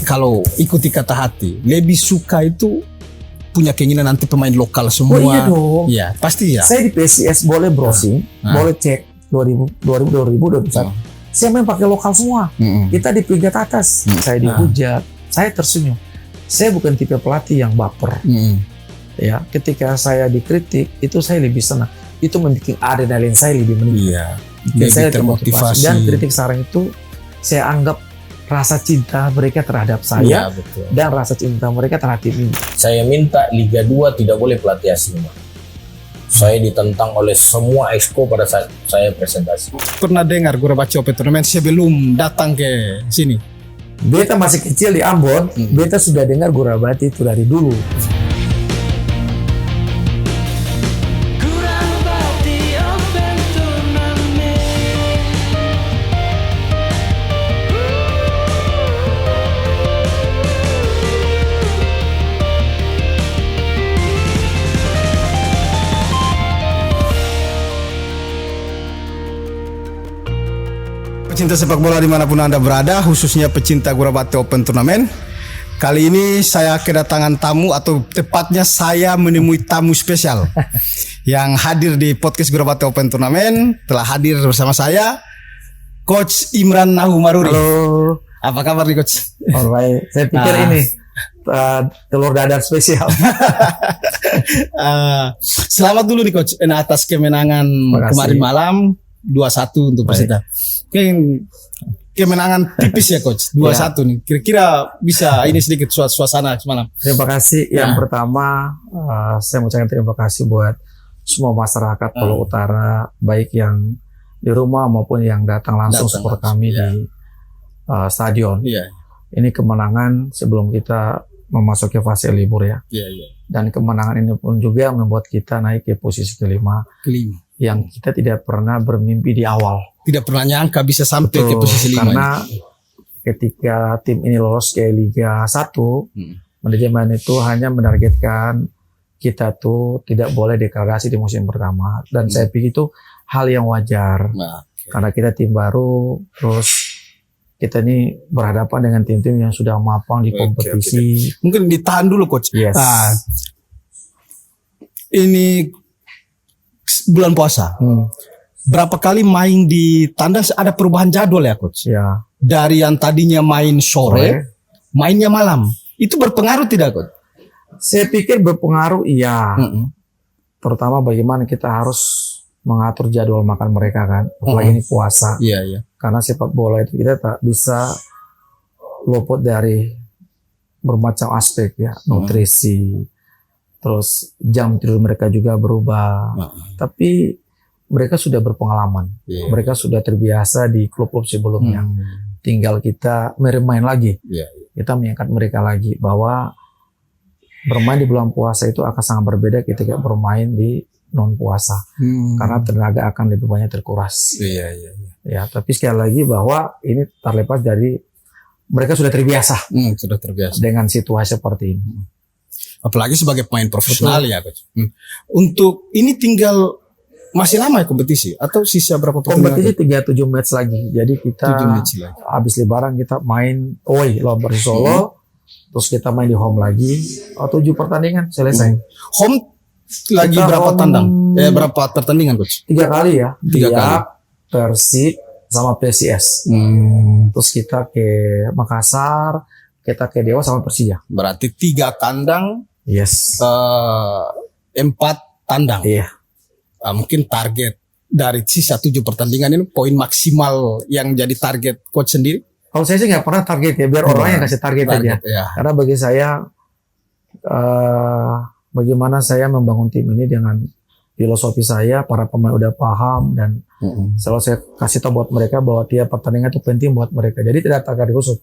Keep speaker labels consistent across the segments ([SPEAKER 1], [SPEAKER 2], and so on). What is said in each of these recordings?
[SPEAKER 1] kalau ikuti kata hati, lebih suka itu punya keinginan nanti pemain lokal semua.
[SPEAKER 2] Oh iya dong.
[SPEAKER 1] Iya, pasti ya.
[SPEAKER 2] Saya di PSIS boleh browsing, boleh cek 2000 2001. Saya main pakai lokal semua. Kita di peringkat atas, saya dihujat, saya tersenyum. Saya bukan tipe pelatih yang baper. Ya, ketika saya dikritik itu saya lebih senang. Itu membuat adrenalin saya lebih meningkat.
[SPEAKER 1] Iya.
[SPEAKER 2] Dan saya
[SPEAKER 1] termotivasi.
[SPEAKER 2] Dan kritik saran itu saya anggap rasa cinta mereka terhadap saya,
[SPEAKER 1] betul.
[SPEAKER 2] dan rasa cinta mereka terhadap tim ini.
[SPEAKER 3] Saya minta Liga 2 tidak boleh pelatih asing. Saya ditentang oleh semua exco pada saat saya presentasi.
[SPEAKER 1] Pernah dengar Gurabaca Open Tournament sebelum datang ke sini?
[SPEAKER 2] Beta masih kecil di Ambon, beta sudah dengar Gurabati itu dari dulu.
[SPEAKER 1] Pecinta sepak bola dimanapun Anda berada, khususnya pecinta Gurabaca Open Tournament. Kali ini saya kedatangan tamu, atau tepatnya saya menemui tamu spesial yang hadir di podcast Gurabaca Open Tournament. Telah hadir bersama saya Coach Imran Nahumaruri.
[SPEAKER 2] Halo.
[SPEAKER 1] Apa kabar nih Coach?
[SPEAKER 2] Alright, saya pikir ini telur dadar spesial.
[SPEAKER 1] Selamat dulu nih Coach atas kemenangan kemarin malam 2-1 untuk Persita. Kemenangan tipis ya Coach, 2-1 nih. Kira-kira bisa ini sedikit suasana semalam.
[SPEAKER 2] Terima kasih. Yang pertama, saya mengucapkan terima kasih buat semua masyarakat Pulau Utara, baik yang di rumah maupun yang datang langsung support kami di stadion. Ini kemenangan sebelum kita memasuki fase libur ya. Dan kemenangan ini pun juga membuat kita naik ke posisi kelima. Yang kita tidak pernah bermimpi di awal.
[SPEAKER 1] Tidak pernah nyangka bisa sampai ke posisi 5.
[SPEAKER 2] Karena ketika tim ini lolos ke Liga 1, manajemen itu hanya menargetkan kita tuh tidak boleh degradasi di musim pertama. Dan saya pikir itu hal yang wajar. Karena kita tim baru, terus kita ini berhadapan dengan tim-tim yang sudah mapan di kompetisi.
[SPEAKER 1] Mungkin ditahan dulu Coach.
[SPEAKER 2] Yes.
[SPEAKER 1] Ini bulan puasa. Berapa kali main di tandang ada perubahan jadwal ya Coach?
[SPEAKER 2] Ya.
[SPEAKER 1] Dari yang tadinya main sore, mainnya malam. Itu berpengaruh tidak Coach?
[SPEAKER 2] Saya pikir berpengaruh iya. Terutama bagaimana kita harus mengatur jadwal makan mereka kan. Apalagi ini puasa.
[SPEAKER 1] Iya.
[SPEAKER 2] Karena sepak bola itu kita tak bisa luput dari bermacam aspek ya. Nutrisi, terus jam tidur mereka juga berubah. Tapi mereka sudah berpengalaman. Mereka sudah terbiasa di klub-klub sebelumnya. Tinggal kita bermain lagi. Kita mengangkat mereka lagi bahwa bermain di bulan puasa itu akan sangat berbeda ketika bermain di non puasa. Karena tenaga akan lebih banyak terkuras. Ya, tapi sekali lagi bahwa ini terlepas dari mereka sudah terbiasa. Dengan situasi seperti ini.
[SPEAKER 1] Apalagi sebagai pemain profesional ya Coach. Untuk ini tinggal masih lama ya kompetisi atau sisa berapa
[SPEAKER 2] kompetisi? 37 match lagi. Jadi kita habis lebaran kita main lawan Persis Solo, terus kita main di home lagi. 7 pertandingan selesai.
[SPEAKER 1] Home lagi kita berapa tandang? Berapa pertandingan Coach? 3
[SPEAKER 2] kali ya.
[SPEAKER 1] 3 kali.
[SPEAKER 2] Persib sama PSIS. Terus kita ke Makassar, kita ke Dewa sama Persija.
[SPEAKER 1] Berarti 3 kandang.
[SPEAKER 2] Yes.
[SPEAKER 1] 4 tandang.
[SPEAKER 2] Iya.
[SPEAKER 1] Mungkin target dari sisa 7 pertandingan ini poin maksimal yang jadi target Coach sendiri?
[SPEAKER 2] Kalau saya sih nggak pernah target ya, biar orang yang kasih target aja. Karena bagi saya, bagaimana saya membangun tim ini dengan filosofi saya, para pemain udah paham dan selalu saya kasih tahu buat mereka bahwa tiap pertandingan itu penting buat mereka. Jadi tidak target khusus.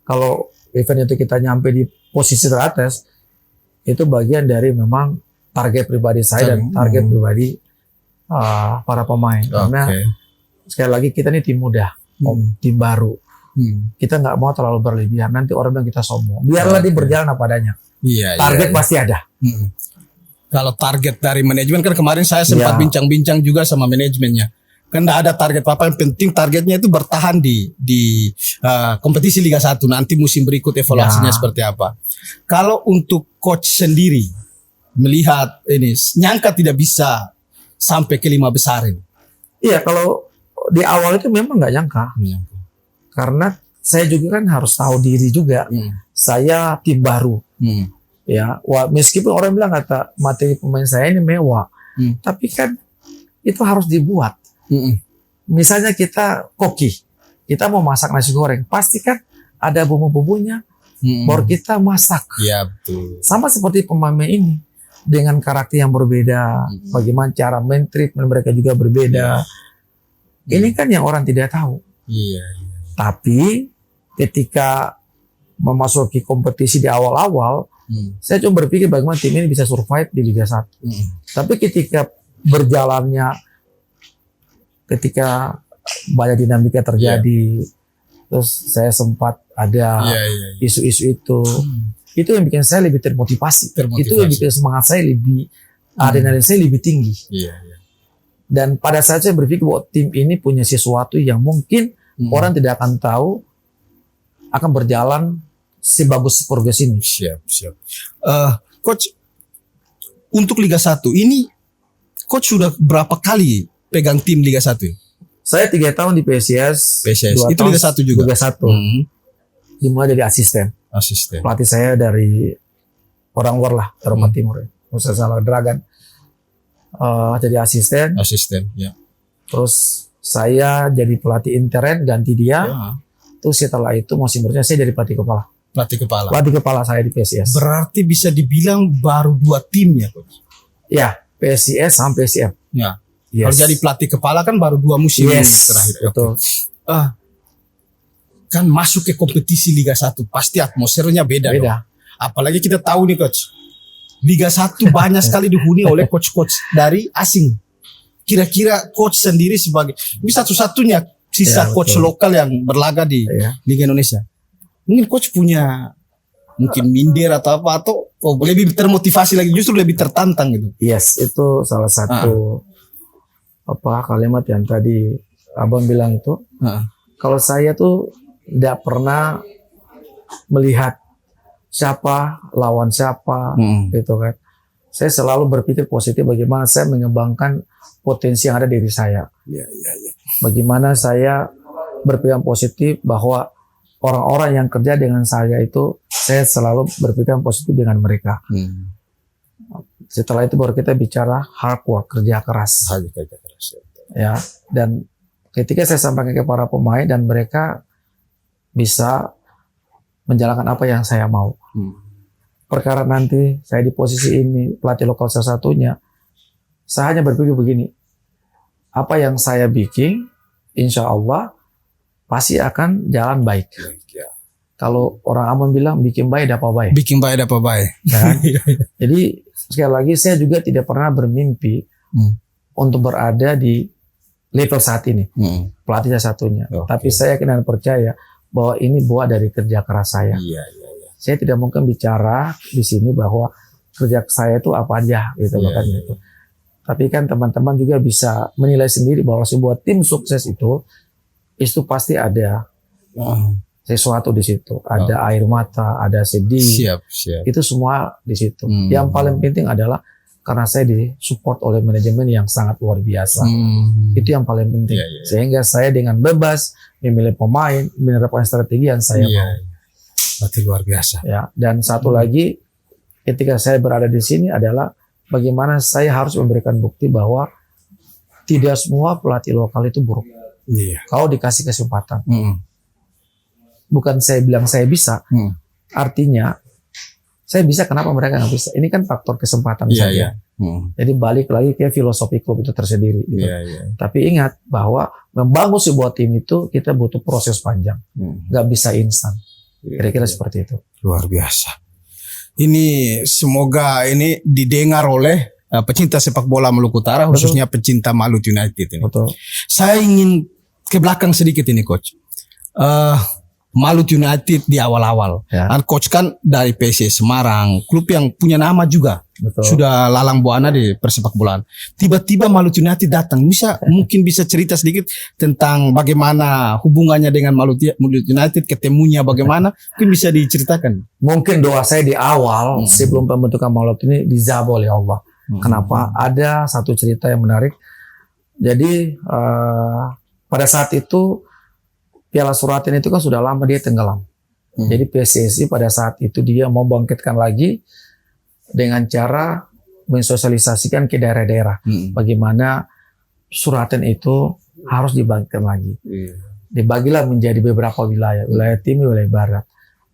[SPEAKER 2] Kalau event itu kita nyampe di posisi teratas, itu bagian dari memang target pribadi saya dan target pribadi para pemain. Karena sekali lagi kita ini tim muda, tim baru. Kita nggak mau terlalu berlebihan. Nanti orang bilang kita sombong. Biarlah dia berjalan apa adanya. Target pasti ada.
[SPEAKER 1] Kalau target dari manajemen kan kemarin saya sempat bincang-bincang juga sama manajemennya. Kan nggak ada target apa, yang penting targetnya itu bertahan di kompetisi Liga 1. Nanti musim berikut evaluasinya
[SPEAKER 2] Ya.
[SPEAKER 1] seperti apa. Kalau untuk coach sendiri melihat ini, nyangka tidak bisa sampai ke 5 besar ini.
[SPEAKER 2] Iya, kalau di awal itu memang nggak nyangka. Karena saya juga kan harus tahu diri juga. Saya tim baru. Ya, meskipun orang bilang kata materi pemain saya ini mewah, tapi kan itu harus dibuat. Misalnya kita koki, kita mau masak nasi goreng, pasti kan ada bumbu-bumbunya, baru kita masak.
[SPEAKER 1] Iya betul.
[SPEAKER 2] Sama seperti pemain ini, dengan karakter yang berbeda, bagaimana cara men-treatment mereka juga berbeda. Ini kan yang orang tidak tahu.
[SPEAKER 1] Iya.
[SPEAKER 2] Tapi ketika memasuki kompetisi di awal-awal, saya cuma berpikir bagaimana tim ini bisa survive di Liga 1. Tapi ketika berjalannya, ketika banyak dinamika terjadi, terus saya sempat ada isu-isu itu yang bikin saya lebih termotivasi. Itu yang bikin semangat saya lebih, adrenalin saya lebih tinggi. Dan pada saat saya berpikir bahwa tim ini punya sesuatu yang mungkin orang tidak akan tahu akan berjalan sebagus progres ini.
[SPEAKER 1] Siap. Coach, untuk Liga 1 ini, Coach sudah berapa kali pegang tim Liga 1?
[SPEAKER 2] Saya 3 tahun di PSIS. 2
[SPEAKER 1] Itu
[SPEAKER 2] tahun
[SPEAKER 1] Liga 1 juga?
[SPEAKER 2] Liga 1. Dimulai dari asisten. Pelatih saya dari orang luar lah, Eropa Timur. Nusa Tenggara Dragon. Jadi asisten.
[SPEAKER 1] Ya.
[SPEAKER 2] Terus saya jadi pelatih intern, ganti dia. Terus setelah itu musim berikutnya saya jadi pelatih kepala. Pelatih kepala saya di PSIS.
[SPEAKER 1] Berarti bisa dibilang baru 2 tim ya, Coach?
[SPEAKER 2] Ya, PSIS sampai PSIM.
[SPEAKER 1] Ya. Kalau jadi pelatih kepala kan baru 2 musim terakhir.
[SPEAKER 2] Betul.
[SPEAKER 1] Kan masuk ke kompetisi Liga 1 pasti atmosfernya beda. Dong. Apalagi kita tahu nih Coach, Liga 1 banyak sekali dihuni oleh coach-coach dari asing. Kira-kira Coach sendiri sebagai satu-satunya sisa coach lokal yang berlaga di Liga Indonesia. Mungkin Coach punya minder atau apa, atau lebih termotivasi lagi, justru lebih tertantang gitu.
[SPEAKER 2] Yes, itu salah satu kalimat yang tadi Abang bilang itu. Kalau saya tuh tidak pernah melihat siapa lawan siapa gitu kan. Saya selalu berpikir positif bagaimana saya mengembangkan potensi yang ada di diri saya. Bagaimana saya berpikiran positif bahwa orang-orang yang kerja dengan saya itu, saya selalu berpikiran positif dengan mereka. Setelah itu baru kita bicara hard work, kerja keras. Ya, dan ketika saya sampaikan ke para pemain dan mereka bisa menjalankan apa yang saya mau. Perkara nanti saya di posisi ini, pelatih lokal salah satunya, saya hanya berpikir begini, apa yang saya bikin, insya Allah pasti akan jalan baik. Kalau orang Ambon bilang bikin baik dapat baik.
[SPEAKER 1] Bikin baik dapat baik.
[SPEAKER 2] Kan? Jadi sekali lagi saya juga tidak pernah bermimpi untuk berada di level saat ini. Pelatih satunya. Tapi saya yakin dan percaya bahwa ini buah dari kerja keras saya. Saya tidak mungkin bicara di sini bahwa kerja saya itu apa aja gitu gitu. Tapi kan teman-teman juga bisa menilai sendiri bahwa sebuah tim sukses itu pasti ada sesuatu di situ. Ada air mata, ada sedih. Itu semua di situ. Yang paling penting adalah karena saya disupport oleh manajemen yang sangat luar biasa. Itu yang paling penting. Sehingga saya dengan bebas memilih pemain, menerapkan strategi yang saya mau.
[SPEAKER 1] Berarti luar biasa.
[SPEAKER 2] Ya, dan satu lagi ketika saya berada di sini adalah bagaimana saya harus memberikan bukti bahwa tidak semua pelatih lokal itu buruk. Kalau dikasih kesempatan. Bukan saya bilang saya bisa. Artinya saya bisa, kenapa mereka nggak bisa? Ini kan faktor kesempatan saja. Jadi balik lagi ke filosofi klub itu tersendiri. Gitu. Tapi ingat bahwa membangun sebuah tim itu kita butuh proses panjang, nggak bisa instan. Kira-kira seperti itu.
[SPEAKER 1] Luar biasa. Ini semoga ini didengar oleh pecinta sepak bola Maluku Utara, khususnya pecinta Malut United ini.
[SPEAKER 2] Betul.
[SPEAKER 1] Saya ingin ke belakang sedikit ini, Coach. Malut United di awal-awal.
[SPEAKER 2] Ya.
[SPEAKER 1] Dan coach kan dari PSIS Semarang, klub yang punya nama juga.
[SPEAKER 2] Betul.
[SPEAKER 1] Sudah lalang buana di persepak bolaan. Tiba-tiba Malut United datang. Mungkin bisa cerita sedikit tentang bagaimana hubungannya dengan Malut United, ketemunya bagaimana? Mungkin bisa diceritakan.
[SPEAKER 2] Mungkin doa saya di awal sebelum pembentukan Malut ini dijabah oleh Allah. Kenapa? Ada satu cerita yang menarik. Jadi pada saat itu Piala Suratin itu kan sudah lama dia tenggelam. Jadi PSSI pada saat itu dia mau bangkitkan lagi dengan cara mensosialisasikan ke daerah-daerah. Bagaimana Suratin itu harus dibangkitkan lagi. Dibagilah menjadi beberapa wilayah. Wilayah timur, wilayah barat.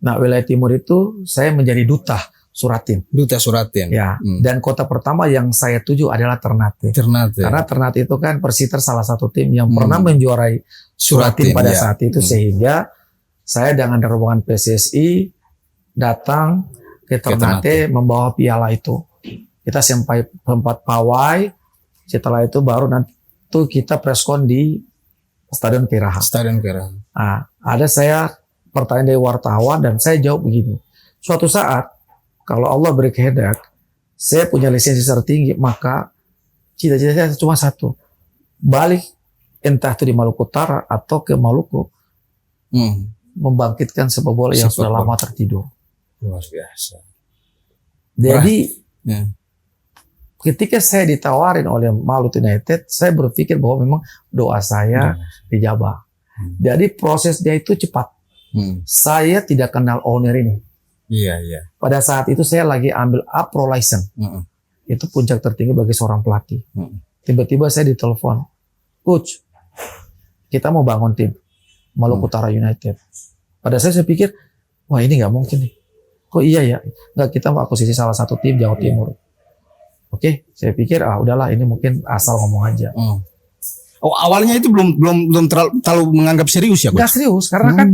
[SPEAKER 2] Nah, wilayah timur itu saya menjadi duta Suratin.
[SPEAKER 1] Duta Suratin.
[SPEAKER 2] Ya, dan kota pertama yang saya tuju adalah Ternate. Karena Ternate itu kan Persiter salah satu tim yang pernah menjuarai Suratin pada saat itu, sehingga saya dengan rombongan PSSI datang ke Ternate membawa piala itu. Kita sampai tempat pawai, setelah itu baru nanti kita preskon di Stadion Kiraha. Nah, ada saya pertanyaan dari wartawan dan saya jawab begini. Suatu saat kalau Allah beri kehendak, saya punya lisensi tertinggi, maka cita-cita saya cuma satu. Balik entah itu di Maluku Utara atau ke Maluku. Membangkitkan sepak bola yang sudah lama tertidur.
[SPEAKER 1] Luar biasa.
[SPEAKER 2] Jadi ketika saya ditawarin oleh Malut United, saya berpikir bahwa memang doa saya dijabah. Jadi prosesnya itu cepat. Saya tidak kenal owner ini.
[SPEAKER 1] Iya.
[SPEAKER 2] Pada saat itu saya lagi ambil Pro license. Itu puncak tertinggi bagi seorang pelatih. Tiba-tiba saya ditelepon, Coach, kita mau bangun tim Maluku Utara United. Pada saya pikir, wah ini nggak mungkin nih. Kok iya ya? Nggak, kita mau akuisisi salah satu tim Jawa Timur. Oke, saya pikir udahlah ini mungkin asal ngomong aja.
[SPEAKER 1] Oh, awalnya itu belum terlalu menganggap serius ya, Coach?
[SPEAKER 2] Nggak serius, karena kan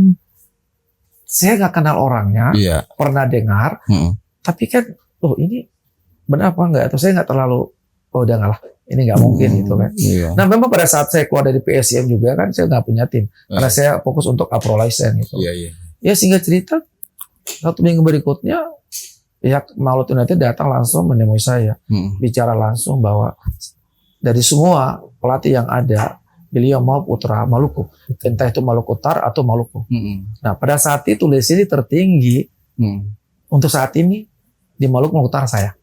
[SPEAKER 2] saya nggak kenal orangnya, pernah dengar, tapi kan, ini benar apa enggak? Atau saya nggak terlalu, udah nggak lah, ini nggak mungkin gitu kan. Nah, memang pada saat saya keluar dari PSM juga kan, saya nggak punya tim, karena saya fokus untuk Pro license gitu. Ya singkat cerita, 1 minggu berikutnya, pihak Malut United datang langsung menemui saya, bicara langsung bahwa dari semua pelatih yang ada, beliau mau putra Maluku, entah itu Maluku Utara atau Maluku. Nah, pada saat itu lisensi tertinggi untuk saat ini di Maluku Utara saya.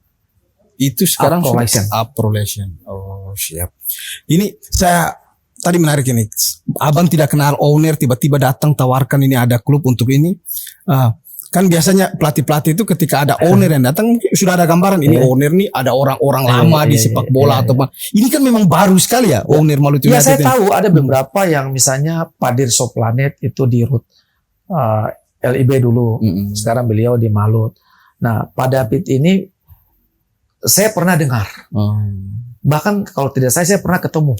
[SPEAKER 1] Itu sekarang Pro license. Oh, siap. Ini saya tadi menarik ini. Abang tidak kenal owner, tiba-tiba datang tawarkan ini ada klub untuk ini. Kan biasanya pelatih-pelatih itu ketika ada owner yang datang sudah ada gambaran ini owner nih ada orang-orang lama di sepak bola atau apa. Ini kan memang baru sekali ya owner Malut United.
[SPEAKER 2] Ya saya tahu ada beberapa yang misalnya Padir Soplanet itu di Rut LIB dulu. Sekarang beliau di Malut. Nah, Pak David ini saya pernah dengar. Bahkan kalau tidak saya pernah ketemu.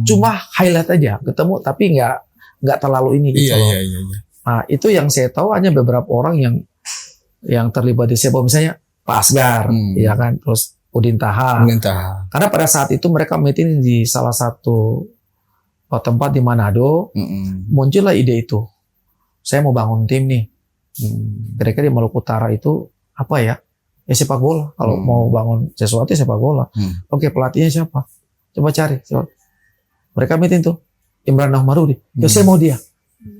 [SPEAKER 2] Cuma highlight aja ketemu tapi nggak terlalu ini gitu loh. Iya. Nah, itu yang saya tahu hanya beberapa orang yang terlibat di sepak, misalnya Pak Asgar, ya kan, terus Udin Taha. Karena pada saat itu mereka meeting di salah satu tempat di Manado, muncullah ide itu. Saya mau bangun tim nih. Kira-kira di Maluku Utara itu apa ya? Ya sepak bola. Kalau mau bangun sesuatu ya sepak bola. Oke, pelatihnya siapa? Coba cari. Mereka meeting tuh Imran Nahmarudi. Ya saya mau dia.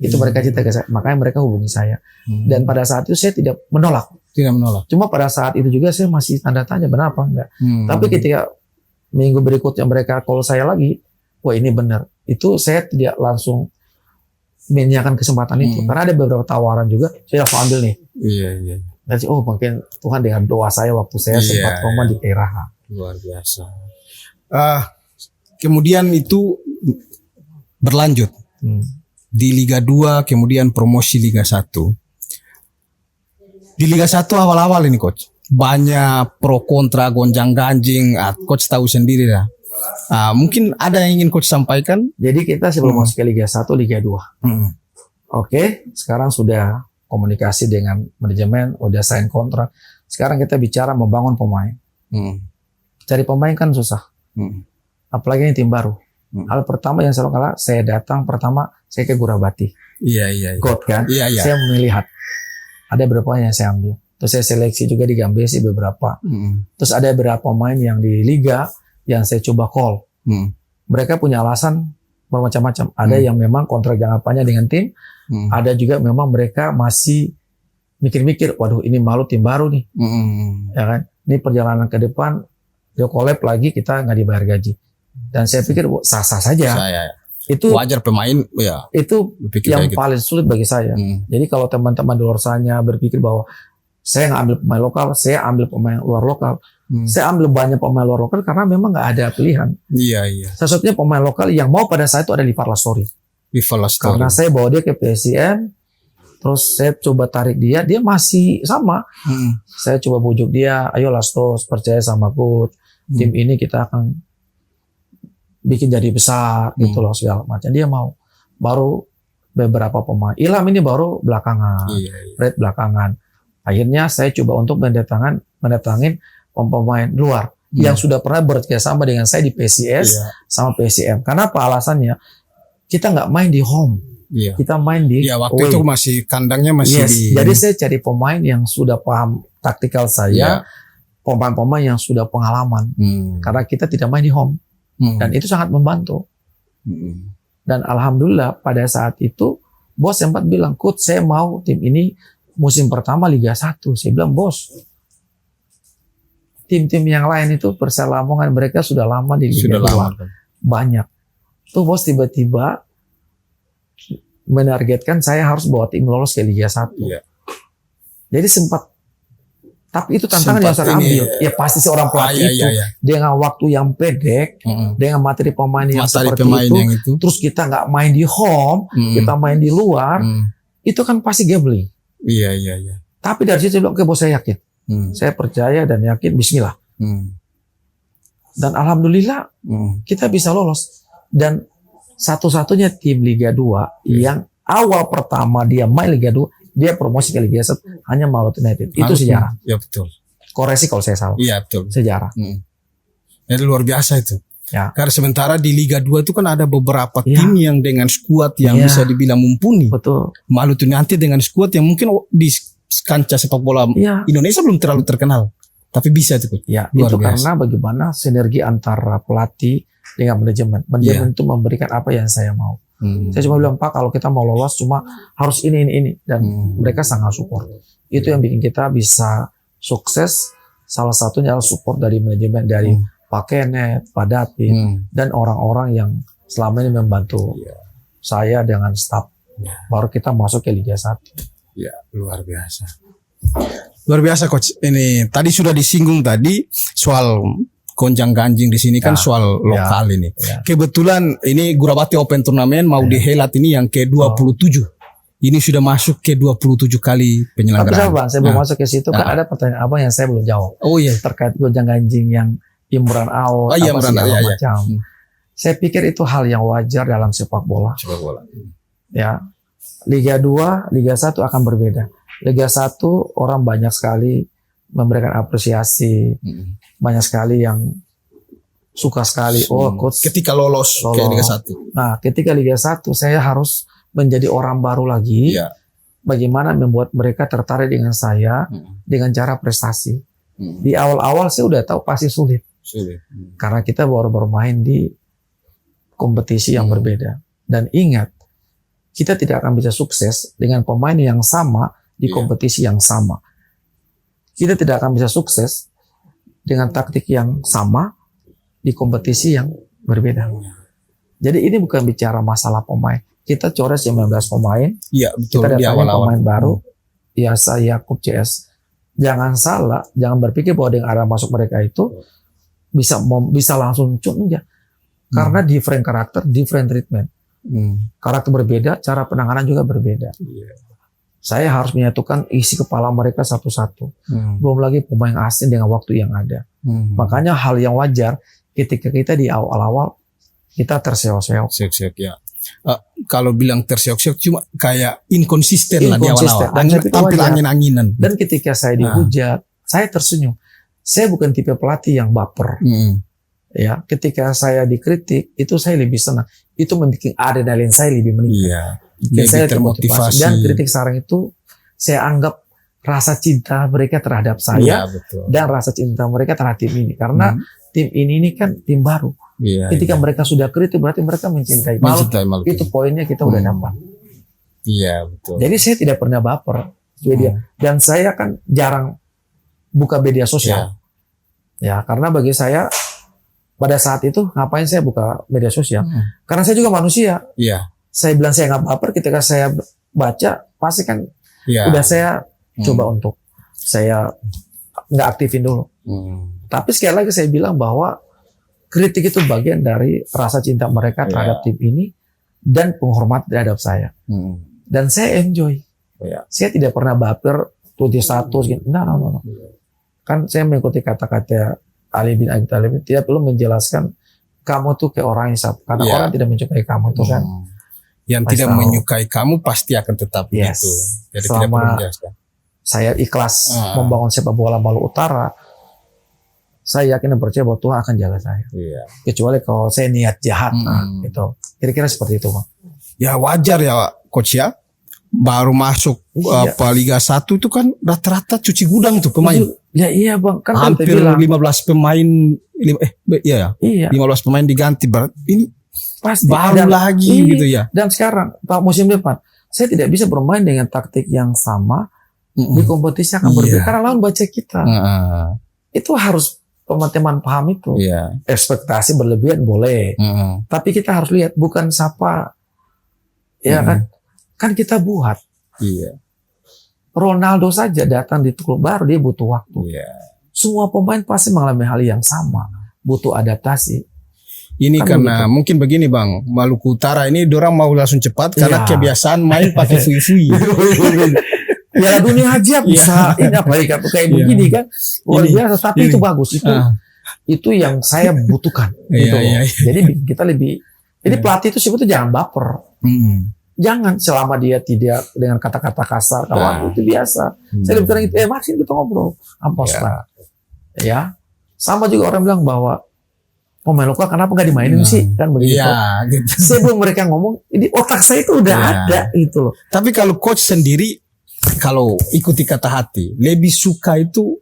[SPEAKER 2] Itu mereka cerita ke saya, makanya mereka hubungi saya. Dan pada saat itu saya tidak menolak. Cuma pada saat itu juga saya masih tanda tanya benar apa enggak. Tapi ketika minggu berikutnya mereka call saya lagi, wah ini benar. Itu saya tidak langsung menyiapkan kesempatan itu. Karena ada beberapa tawaran juga, saya langsung ambil nih.
[SPEAKER 1] Iya.
[SPEAKER 2] Dan mungkin Tuhan dengan doa saya waktu saya sempat koma di Kiraha.
[SPEAKER 1] Luar biasa. Kemudian itu berlanjut. Di Liga 2 kemudian promosi Liga 1. Di Liga 1 awal-awal ini Coach banyak pro kontra gonjang ganjing, Coach tahu sendiri lah. Mungkin ada yang ingin Coach sampaikan.
[SPEAKER 2] Jadi kita sebelum masuk ke Liga 1, Liga 2. Oke, sekarang sudah komunikasi dengan manajemen, udah sign kontrak. Sekarang kita bicara membangun pemain. Cari pemain kan susah. Apalagi ini tim baru. Hal pertama yang selalu kalah, saya datang pertama saya ke Gurabati.
[SPEAKER 1] Iya.
[SPEAKER 2] God kan.
[SPEAKER 1] Iya.
[SPEAKER 2] Saya melihat ada beberapa yang saya ambil. Terus saya seleksi juga di Gambesi beberapa. Terus ada beberapa pemain yang di liga yang saya coba call. Mereka punya alasan bermacam-macam. Ada yang memang kontrak jangka panjang dengan tim. Ada juga memang mereka masih mikir-mikir, waduh ini malu tim baru nih. Ya kan? Ini perjalanan ke depan, dia collab lagi, kita nggak dibayar gaji. Dan saya pikir sah-sah saja. Itu
[SPEAKER 1] wajar pemain ya.
[SPEAKER 2] Itu
[SPEAKER 1] Berpikir
[SPEAKER 2] yang
[SPEAKER 1] kayak gitu.
[SPEAKER 2] paling sulit bagi saya. Jadi kalau teman-teman di luar sana berpikir bahwa saya nggak ambil pemain lokal, saya ambil pemain luar lokal. Saya ambil banyak pemain luar lokal karena memang nggak ada pilihan.
[SPEAKER 1] Iya.
[SPEAKER 2] Satu-satunya pemain lokal yang mau pada saat itu ada Livar Lastori. Karena saya bawa dia ke PSIM, terus saya coba tarik dia masih sama. Saya coba bujuk dia, ayo Lastos, percaya sama coach. Tim ini kita akan bikin jadi besar gitu loh segala macam. Dia mau. Baru beberapa pemain. Ilham ini baru belakangan. Red belakangan. Akhirnya saya coba untuk mendatangin pemain luar yang sudah pernah bekerjasama dengan saya di PCS sama PCM. Kenapa alasannya? Kita nggak main di home. Kita main di
[SPEAKER 1] waktu
[SPEAKER 2] away.
[SPEAKER 1] itu masih kandangnya masih di.
[SPEAKER 2] Jadi saya cari pemain yang sudah paham taktikal saya, pemain-pemain yang sudah pengalaman. Karena kita tidak main di home. Dan itu sangat membantu. Dan alhamdulillah pada saat itu bos sempat bilang, coach saya mau tim ini musim pertama Liga 1. Saya bilang, bos, tim-tim yang lain itu Persela Lamongan mereka sudah lama di Liga 2. Banyak. Tuh bos tiba-tiba menargetkan saya harus bawa tim lolos ke Liga 1. Jadi sempat. Tapi itu tantangan yang saya ambil. Ya pasti seorang pelatih itu dengan waktu yang pendek, dengan materi pemain yang seperti itu, terus kita nggak main di home, kita main di luar, itu kan pasti gambling.
[SPEAKER 1] Iya.
[SPEAKER 2] Tapi dari situ saya bilang, oke bos saya yakin, saya percaya dan yakin, Bismillah. Dan alhamdulillah kita bisa lolos. Dan satu-satunya tim Liga 2 yang awal pertama dia main Liga 2, dia promosi ke Liga 1 hanya Malut United. Itu sejarah.
[SPEAKER 1] Ya betul.
[SPEAKER 2] Koreksi kalau saya salah.
[SPEAKER 1] Iya betul.
[SPEAKER 2] Sejarah.
[SPEAKER 1] Itu luar biasa itu.
[SPEAKER 2] Ya.
[SPEAKER 1] Karena sementara di Liga 2 itu kan ada beberapa tim yang dengan skuad yang bisa dibilang mumpuni.
[SPEAKER 2] Betul.
[SPEAKER 1] Malut United dengan skuad yang mungkin di kancah sepak bola Indonesia belum terlalu terkenal. Tapi bisa itu.
[SPEAKER 2] Ya, itu karena bagaimana sinergi antara pelatih dengan manajemen. Manajemen itu memberikan apa yang saya mau. Saya cuma bilang, Pak, kalau kita mau lolos cuma harus ini. Dan mereka sangat support. Itu yang bikin kita bisa sukses. Salah satunya adalah support dari manajemen, dari Pak Kenneth, Pak David, dan orang-orang yang selama ini membantu saya dengan staf. Baru kita masuk ke Liga 1.
[SPEAKER 1] Ya, luar biasa. Luar biasa, Coach. Ini tadi sudah disinggung tadi soal gonjang ganjing di sini kan soal lokal ini. Kebetulan ini Gurabati Open Turnamen mau dihelat ini yang ke-27. Ini sudah masuk ke 27 kali penyelenggaraan.
[SPEAKER 2] Tapi Bang, saya belum masuk ke situ kan ada pertanyaan apa yang saya belum jawab.
[SPEAKER 1] Oh iya.
[SPEAKER 2] Terkait gonjang ganjing yang Imran Out macam. Saya pikir itu hal yang wajar dalam sepak bola. Ya. Liga 2, Liga 1 akan berbeda. Liga 1 orang banyak sekali memberikan apresiasi, banyak sekali yang suka sekali. Oh, coach
[SPEAKER 1] ketika lolos ke Liga 1.
[SPEAKER 2] Nah, ketika Liga 1 saya harus menjadi orang baru lagi. Bagaimana membuat mereka tertarik dengan saya dengan cara prestasi. Di awal-awal saya udah tahu pasti sulit. Karena kita baru bermain di kompetisi yang berbeda. Dan ingat, kita tidak akan bisa sukses dengan pemain yang sama di kompetisi yang sama. Kita tidak akan bisa sukses dengan taktik yang sama di kompetisi yang berbeda. Jadi ini bukan bicara masalah pemain. Kita coret 19 pemain.
[SPEAKER 1] Iya, betul.
[SPEAKER 2] Kita
[SPEAKER 1] Di
[SPEAKER 2] datangin
[SPEAKER 1] awal-awal
[SPEAKER 2] pemain baru. Ya saya Yakub CS. Jangan salah, jangan berpikir bahwa dengan arah masuk mereka itu bisa langsung cut aja. Karena different karakter, different treatment. Karakter berbeda, cara penanganan juga berbeda. Saya harus menyatukan isi kepala mereka satu-satu. Belum lagi pemain asing dengan waktu yang ada. Makanya hal yang wajar ketika kita di awal-awal kita terseok-seok.
[SPEAKER 1] Kalau bilang terseok-seok cuma kayak inkonsisten lah di awal-awal. Dan tampil angin-anginan.
[SPEAKER 2] Dan ketika saya dihujat, saya tersenyum. Saya bukan tipe pelatih yang baper. Ketika saya dikritik, itu saya lebih senang. Itu membuat adrenalin saya lebih meningkat. bikin
[SPEAKER 1] Lebih
[SPEAKER 2] saya
[SPEAKER 1] termotivasi.
[SPEAKER 2] Dan kritik saran itu saya anggap rasa cinta mereka terhadap
[SPEAKER 1] Iya,
[SPEAKER 2] saya
[SPEAKER 1] betul.
[SPEAKER 2] dan rasa cinta mereka terhadap tim ini. Karena tim ini kan tim baru.
[SPEAKER 1] Iya,
[SPEAKER 2] Ketika mereka sudah kritik berarti mereka mencintai Maluku.
[SPEAKER 1] mencintai Maluku.
[SPEAKER 2] Itu poinnya kita udah dapat.
[SPEAKER 1] Iya, betul.
[SPEAKER 2] Jadi saya tidak pernah baper media. Dan saya kan jarang buka media sosial. Ya, karena bagi saya pada saat itu ngapain saya buka media sosial? Karena saya juga manusia.
[SPEAKER 1] Iya.
[SPEAKER 2] Saya bilang saya nggak baper ketika saya baca pasti kan
[SPEAKER 1] Iya.
[SPEAKER 2] udah saya coba untuk saya nggak aktifin dulu. Tapi sekali lagi saya bilang bahwa kritik itu bagian dari rasa cinta mereka terhadap tim ini dan penghormatan terhadap saya. Dan saya enjoy. Saya tidak pernah baper 21 gitu. No. Kan saya mengikuti kata-kata Ali bin Abi Thalib, tidak perlu menjelaskan kamu tuh ke orang yang satu. Karena orang tidak menyukai kamu itu kan.
[SPEAKER 1] Yang
[SPEAKER 2] Pasti
[SPEAKER 1] tidak
[SPEAKER 2] tahu.
[SPEAKER 1] menyukai kamu pasti akan tetap
[SPEAKER 2] Yes.
[SPEAKER 1] begitu. Jadi
[SPEAKER 2] Selama
[SPEAKER 1] tidak perlu menjelaskan.
[SPEAKER 2] Saya ikhlas membangun sepak bola Maluku Utara, saya yakin dan percaya bahwa Tuhan akan jaga saya.
[SPEAKER 1] Iya.
[SPEAKER 2] Kecuali kalau saya niat jahat, gitu. Kira-kira seperti itu, Bang.
[SPEAKER 1] Ya wajar ya, Coach ya. Baru masuk
[SPEAKER 2] Iya.
[SPEAKER 1] Liga 1 itu kan rata-rata cuci gudang tuh pemain.
[SPEAKER 2] Ya iya, Bang. Kan
[SPEAKER 1] Hampir
[SPEAKER 2] kita bilang,
[SPEAKER 1] 15 pemain iya.
[SPEAKER 2] iya,
[SPEAKER 1] 15 pemain diganti. Ini
[SPEAKER 2] pasti.
[SPEAKER 1] baru
[SPEAKER 2] Dan-
[SPEAKER 1] lagi
[SPEAKER 2] iya.
[SPEAKER 1] gitu ya.
[SPEAKER 2] Dan sekarang, Pak, musim depan, saya tidak bisa bermain dengan taktik yang sama di kompetisi akan berbeda.
[SPEAKER 1] Iya.
[SPEAKER 2] Karena lawan baca kita. Itu harus teman-teman paham itu.
[SPEAKER 1] Iya.
[SPEAKER 2] Ekspektasi berlebihan boleh. Tapi kita harus lihat, bukan siapa. Ya kan? Kan kita buat.
[SPEAKER 1] Iya.
[SPEAKER 2] Ronaldo saja datang di klub baru, dia butuh waktu.
[SPEAKER 1] Iya.
[SPEAKER 2] Semua pemain pasti mengalami hal yang sama. Butuh adaptasi.
[SPEAKER 1] Ini
[SPEAKER 2] Kan
[SPEAKER 1] karena mungkin begini Bang, Maluku Utara ini dorang mau langsung cepat karena
[SPEAKER 2] Iya.
[SPEAKER 1] kebiasaan main pakai fui-fui.
[SPEAKER 2] Piala dunia aja bisa. Ini apa ya, kayak begini kan. Luar
[SPEAKER 1] Ini-
[SPEAKER 2] biasa. Tapi
[SPEAKER 1] ini.
[SPEAKER 2] itu bagus. Itu yang saya butuhkan.
[SPEAKER 1] Iya,
[SPEAKER 2] Gitu.
[SPEAKER 1] iya, iya.
[SPEAKER 2] Jadi kita lebih. Jadi pelatih itu sebetulnya jangan baper. Jangan selama dia tidak dengan kata-kata kasar, kawan itu biasa. Saya lebih bilang itu, Maxin kita ngobrol, ampos lah. Ya, sama juga orang bilang bahwa pemain lokal kenapa nggak dimainin sih, kan begitu.
[SPEAKER 1] Iya, gitu.
[SPEAKER 2] Sebelum mereka ngomong, ini otak saya itu udah ada gitu loh.
[SPEAKER 1] Tapi kalau coach sendiri, kalau ikuti kata hati, lebih suka itu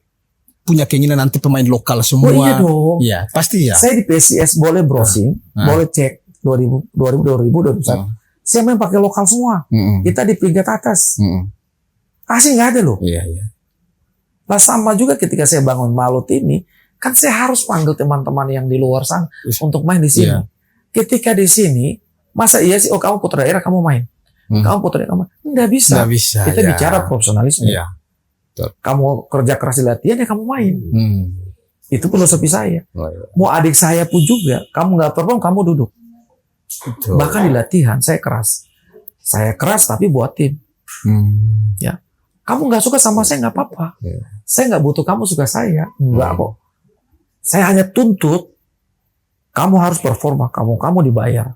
[SPEAKER 1] punya keinginan nanti pemain lokal semua.
[SPEAKER 2] Oh iya dong.
[SPEAKER 1] Iya, pasti ya.
[SPEAKER 2] Saya di PCS boleh browsing, boleh cek 2000, saya main pakai lokal semua. Kita di peringkat atas. Asing nggak ada loh.
[SPEAKER 1] Iya, iya.
[SPEAKER 2] Nah sama juga ketika saya bangun Malut ini, kan saya harus panggil teman-teman yang di luar sana untuk main di sini.
[SPEAKER 1] Iya.
[SPEAKER 2] Ketika di sini, masa iya sih, oh kamu putra daerah kamu main. Kamu putra daerah kamu main. Nggak bisa.
[SPEAKER 1] Nggak bisa.
[SPEAKER 2] Kita
[SPEAKER 1] ya.
[SPEAKER 2] bicara profesionalisme.
[SPEAKER 1] Iya.
[SPEAKER 2] Kamu kerja keras di latihan ya kamu main. Itu filosofi saya.
[SPEAKER 1] Oh, iya.
[SPEAKER 2] Mau adik saya pun juga, kamu nggak perform, kamu duduk.
[SPEAKER 1] Betul.
[SPEAKER 2] Bahkan di latihan saya keras. Saya keras tapi buat tim. Ya, kamu nggak suka sama saya nggak apa-apa. Saya nggak butuh kamu suka saya, nggak kok. Saya hanya tuntut kamu harus performa, kamu dibayar.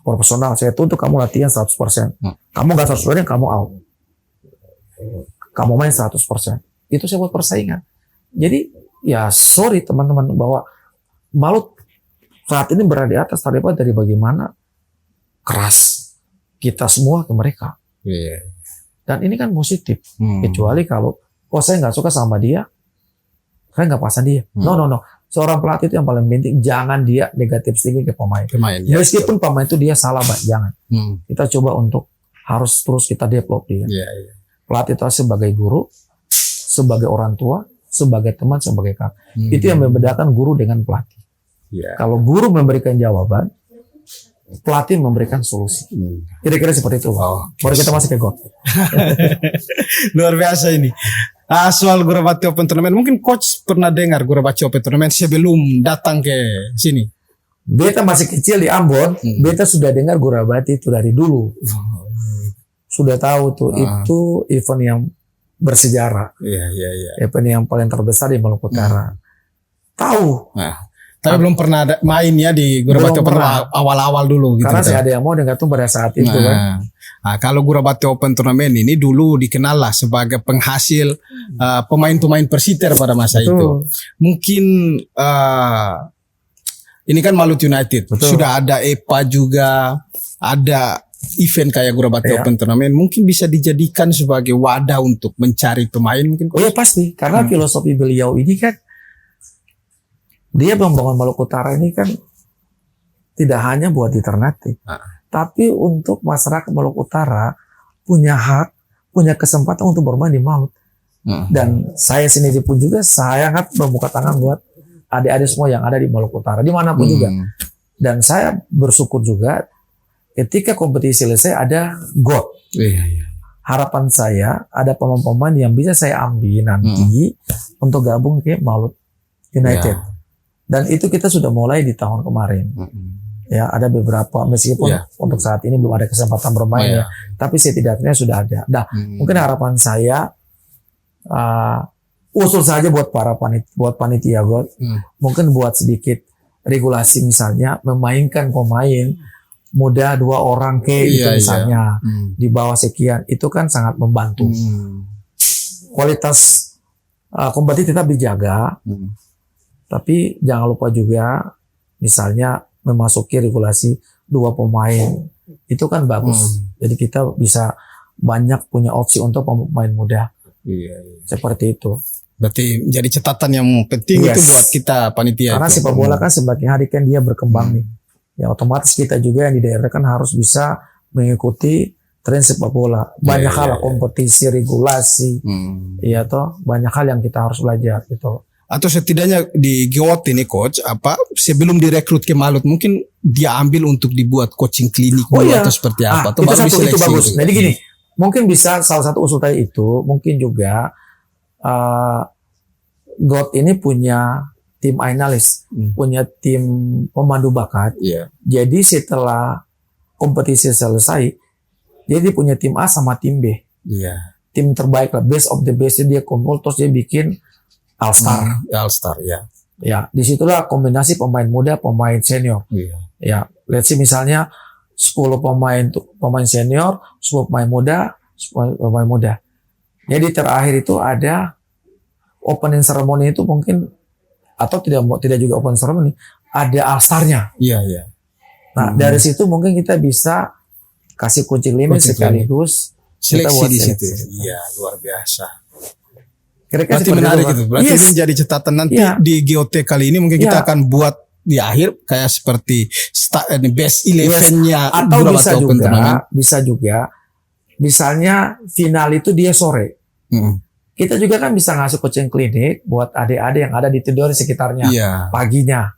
[SPEAKER 2] Profesional, saya tuntut kamu latihan 100%. Kamu nggak 100%, kamu out. Kamu main 100%. Itu saya buat persaingan. Jadi ya sorry teman-teman bahwa Malut saat ini berada di atas daripada dari bagaimana keras kita semua ke mereka.
[SPEAKER 1] Iya.
[SPEAKER 2] Dan ini kan positif. Kecuali kalau saya nggak suka sama dia, saya nggak pasang dia. No. Seorang pelatih itu yang paling penting jangan dia negatif tinggi ke pemain.
[SPEAKER 1] Ya,
[SPEAKER 2] Meskipun pemain itu dia salah, jangan. Kita coba untuk harus terus kita develop dia.
[SPEAKER 1] Iya.
[SPEAKER 2] Pelatih itu sebagai guru, sebagai orang tua, sebagai teman, sebagai kakak. Itu yang membedakan guru dengan pelatih.
[SPEAKER 1] Iya.
[SPEAKER 2] Kalau guru memberikan jawaban, pelatih memberikan solusi. Kira-kira seperti itu. Baru kita masuk ke God.
[SPEAKER 1] Luar biasa ini. Soal Gorabati Open Tournament, mungkin coach pernah dengar Gorabati Open Tournament sebelum datang ke sini.
[SPEAKER 2] Beta masih kecil di Ambon, beta sudah dengar Gorabati itu dari dulu. Sudah tahu tuh itu event yang bersejarah.
[SPEAKER 1] Iya.
[SPEAKER 2] Event yang paling terbesar di Maluku Utara. Tahu.
[SPEAKER 1] Tapi belum pernah main ya di Gorabati Open awal-awal dulu gitu.
[SPEAKER 2] Karena saya ada yang mau dengar tuh pada saat itu kan.
[SPEAKER 1] Nah, kalau Gorabati Open Tournament ini dulu dikenal lah sebagai penghasil pemain-pemain Persiter pada masa itu. Mungkin ini kan Malut United.
[SPEAKER 2] Betul.
[SPEAKER 1] Sudah ada EPA juga, ada event kayak Gurabate
[SPEAKER 2] Ya.
[SPEAKER 1] Open Turnamen mungkin bisa dijadikan sebagai wadah untuk mencari pemain mungkin.
[SPEAKER 2] Oh ya pasti, karena filosofi beliau ini kan dia membangun Maluku Utara ini kan tidak hanya buat di Ternate, tapi untuk masyarakat Maluku Utara punya hak, punya kesempatan untuk bermain di Malut. Dan saya sendiri pun juga sangat membuka tangan buat adik-adik semua yang ada di Maluku Utara, dimanapun juga. Dan saya bersyukur juga ketika kompetisi selesai ada GOAT.
[SPEAKER 1] Iya.
[SPEAKER 2] Harapan saya ada pemain-pemain yang bisa saya ambil nanti untuk gabung ke Malut United.
[SPEAKER 1] Ya.
[SPEAKER 2] Dan itu kita sudah mulai di tahun kemarin. Ya, ada beberapa meskipun untuk saat ini belum ada kesempatan bermain ya, tapi setidaknya sudah ada. Nah, mungkin harapan saya usul saja buat para panitia GOAT, mungkin buat sedikit regulasi misalnya memainkan pemain muda 2 orang gitu misalnya di bawah sekian, itu kan sangat membantu. Kualitas kompetisi tetap dijaga, tapi jangan lupa juga misalnya memasuki regulasi 2 pemain itu kan bagus. Jadi kita bisa banyak punya opsi untuk pemain muda. Seperti itu.
[SPEAKER 1] Berarti jadi catatan yang penting itu buat kita panitia.
[SPEAKER 2] Karena sepak bola kan semakin hari kan dia berkembang nih. Ya otomatis kita juga yang di daerah kan harus bisa mengikuti tren sepak bola. Banyak hal kompetisi, regulasi. Iya toh, banyak hal yang kita harus belajar gitu.
[SPEAKER 1] Atau setidaknya di GOAT ini coach sebelum direkrut ke Malut mungkin dia ambil untuk dibuat coaching klinik atau seperti apa atau baru
[SPEAKER 2] itu bagus.
[SPEAKER 1] gitu.
[SPEAKER 2] Jadi gini, mungkin bisa salah satu usul tadi itu mungkin juga GOAT ini punya tim analis, punya tim pemandu bakat. Jadi setelah kompetisi selesai, jadi dia punya tim A sama tim B. Tim terbaik lah, best of the best, dia kumpul terus dia bikin All Star. Ya, disitulah kombinasi pemain muda, pemain senior. Ya, let's see misalnya 10 pemain senior, 10 pemain muda, 10 pemain muda. Jadi terakhir itu ada opening ceremony itu mungkin atau tidak juga opening ceremony, ada All Star-nya. Nah, dari situ mungkin kita bisa kasih kunci limit sekaligus
[SPEAKER 1] seleksi di situ. Iya, luar biasa.
[SPEAKER 2] Kira-kira
[SPEAKER 1] berarti menarik itu. Berarti ini jadi catatan nanti di GOT kali ini mungkin kita akan buat di akhir kayak seperti best 11-nya
[SPEAKER 2] atau bisa juga misalnya final itu dia sore. Kita juga kan bisa ngasih coaching klinik buat adik-adik yang ada di Tidore sekitarnya paginya.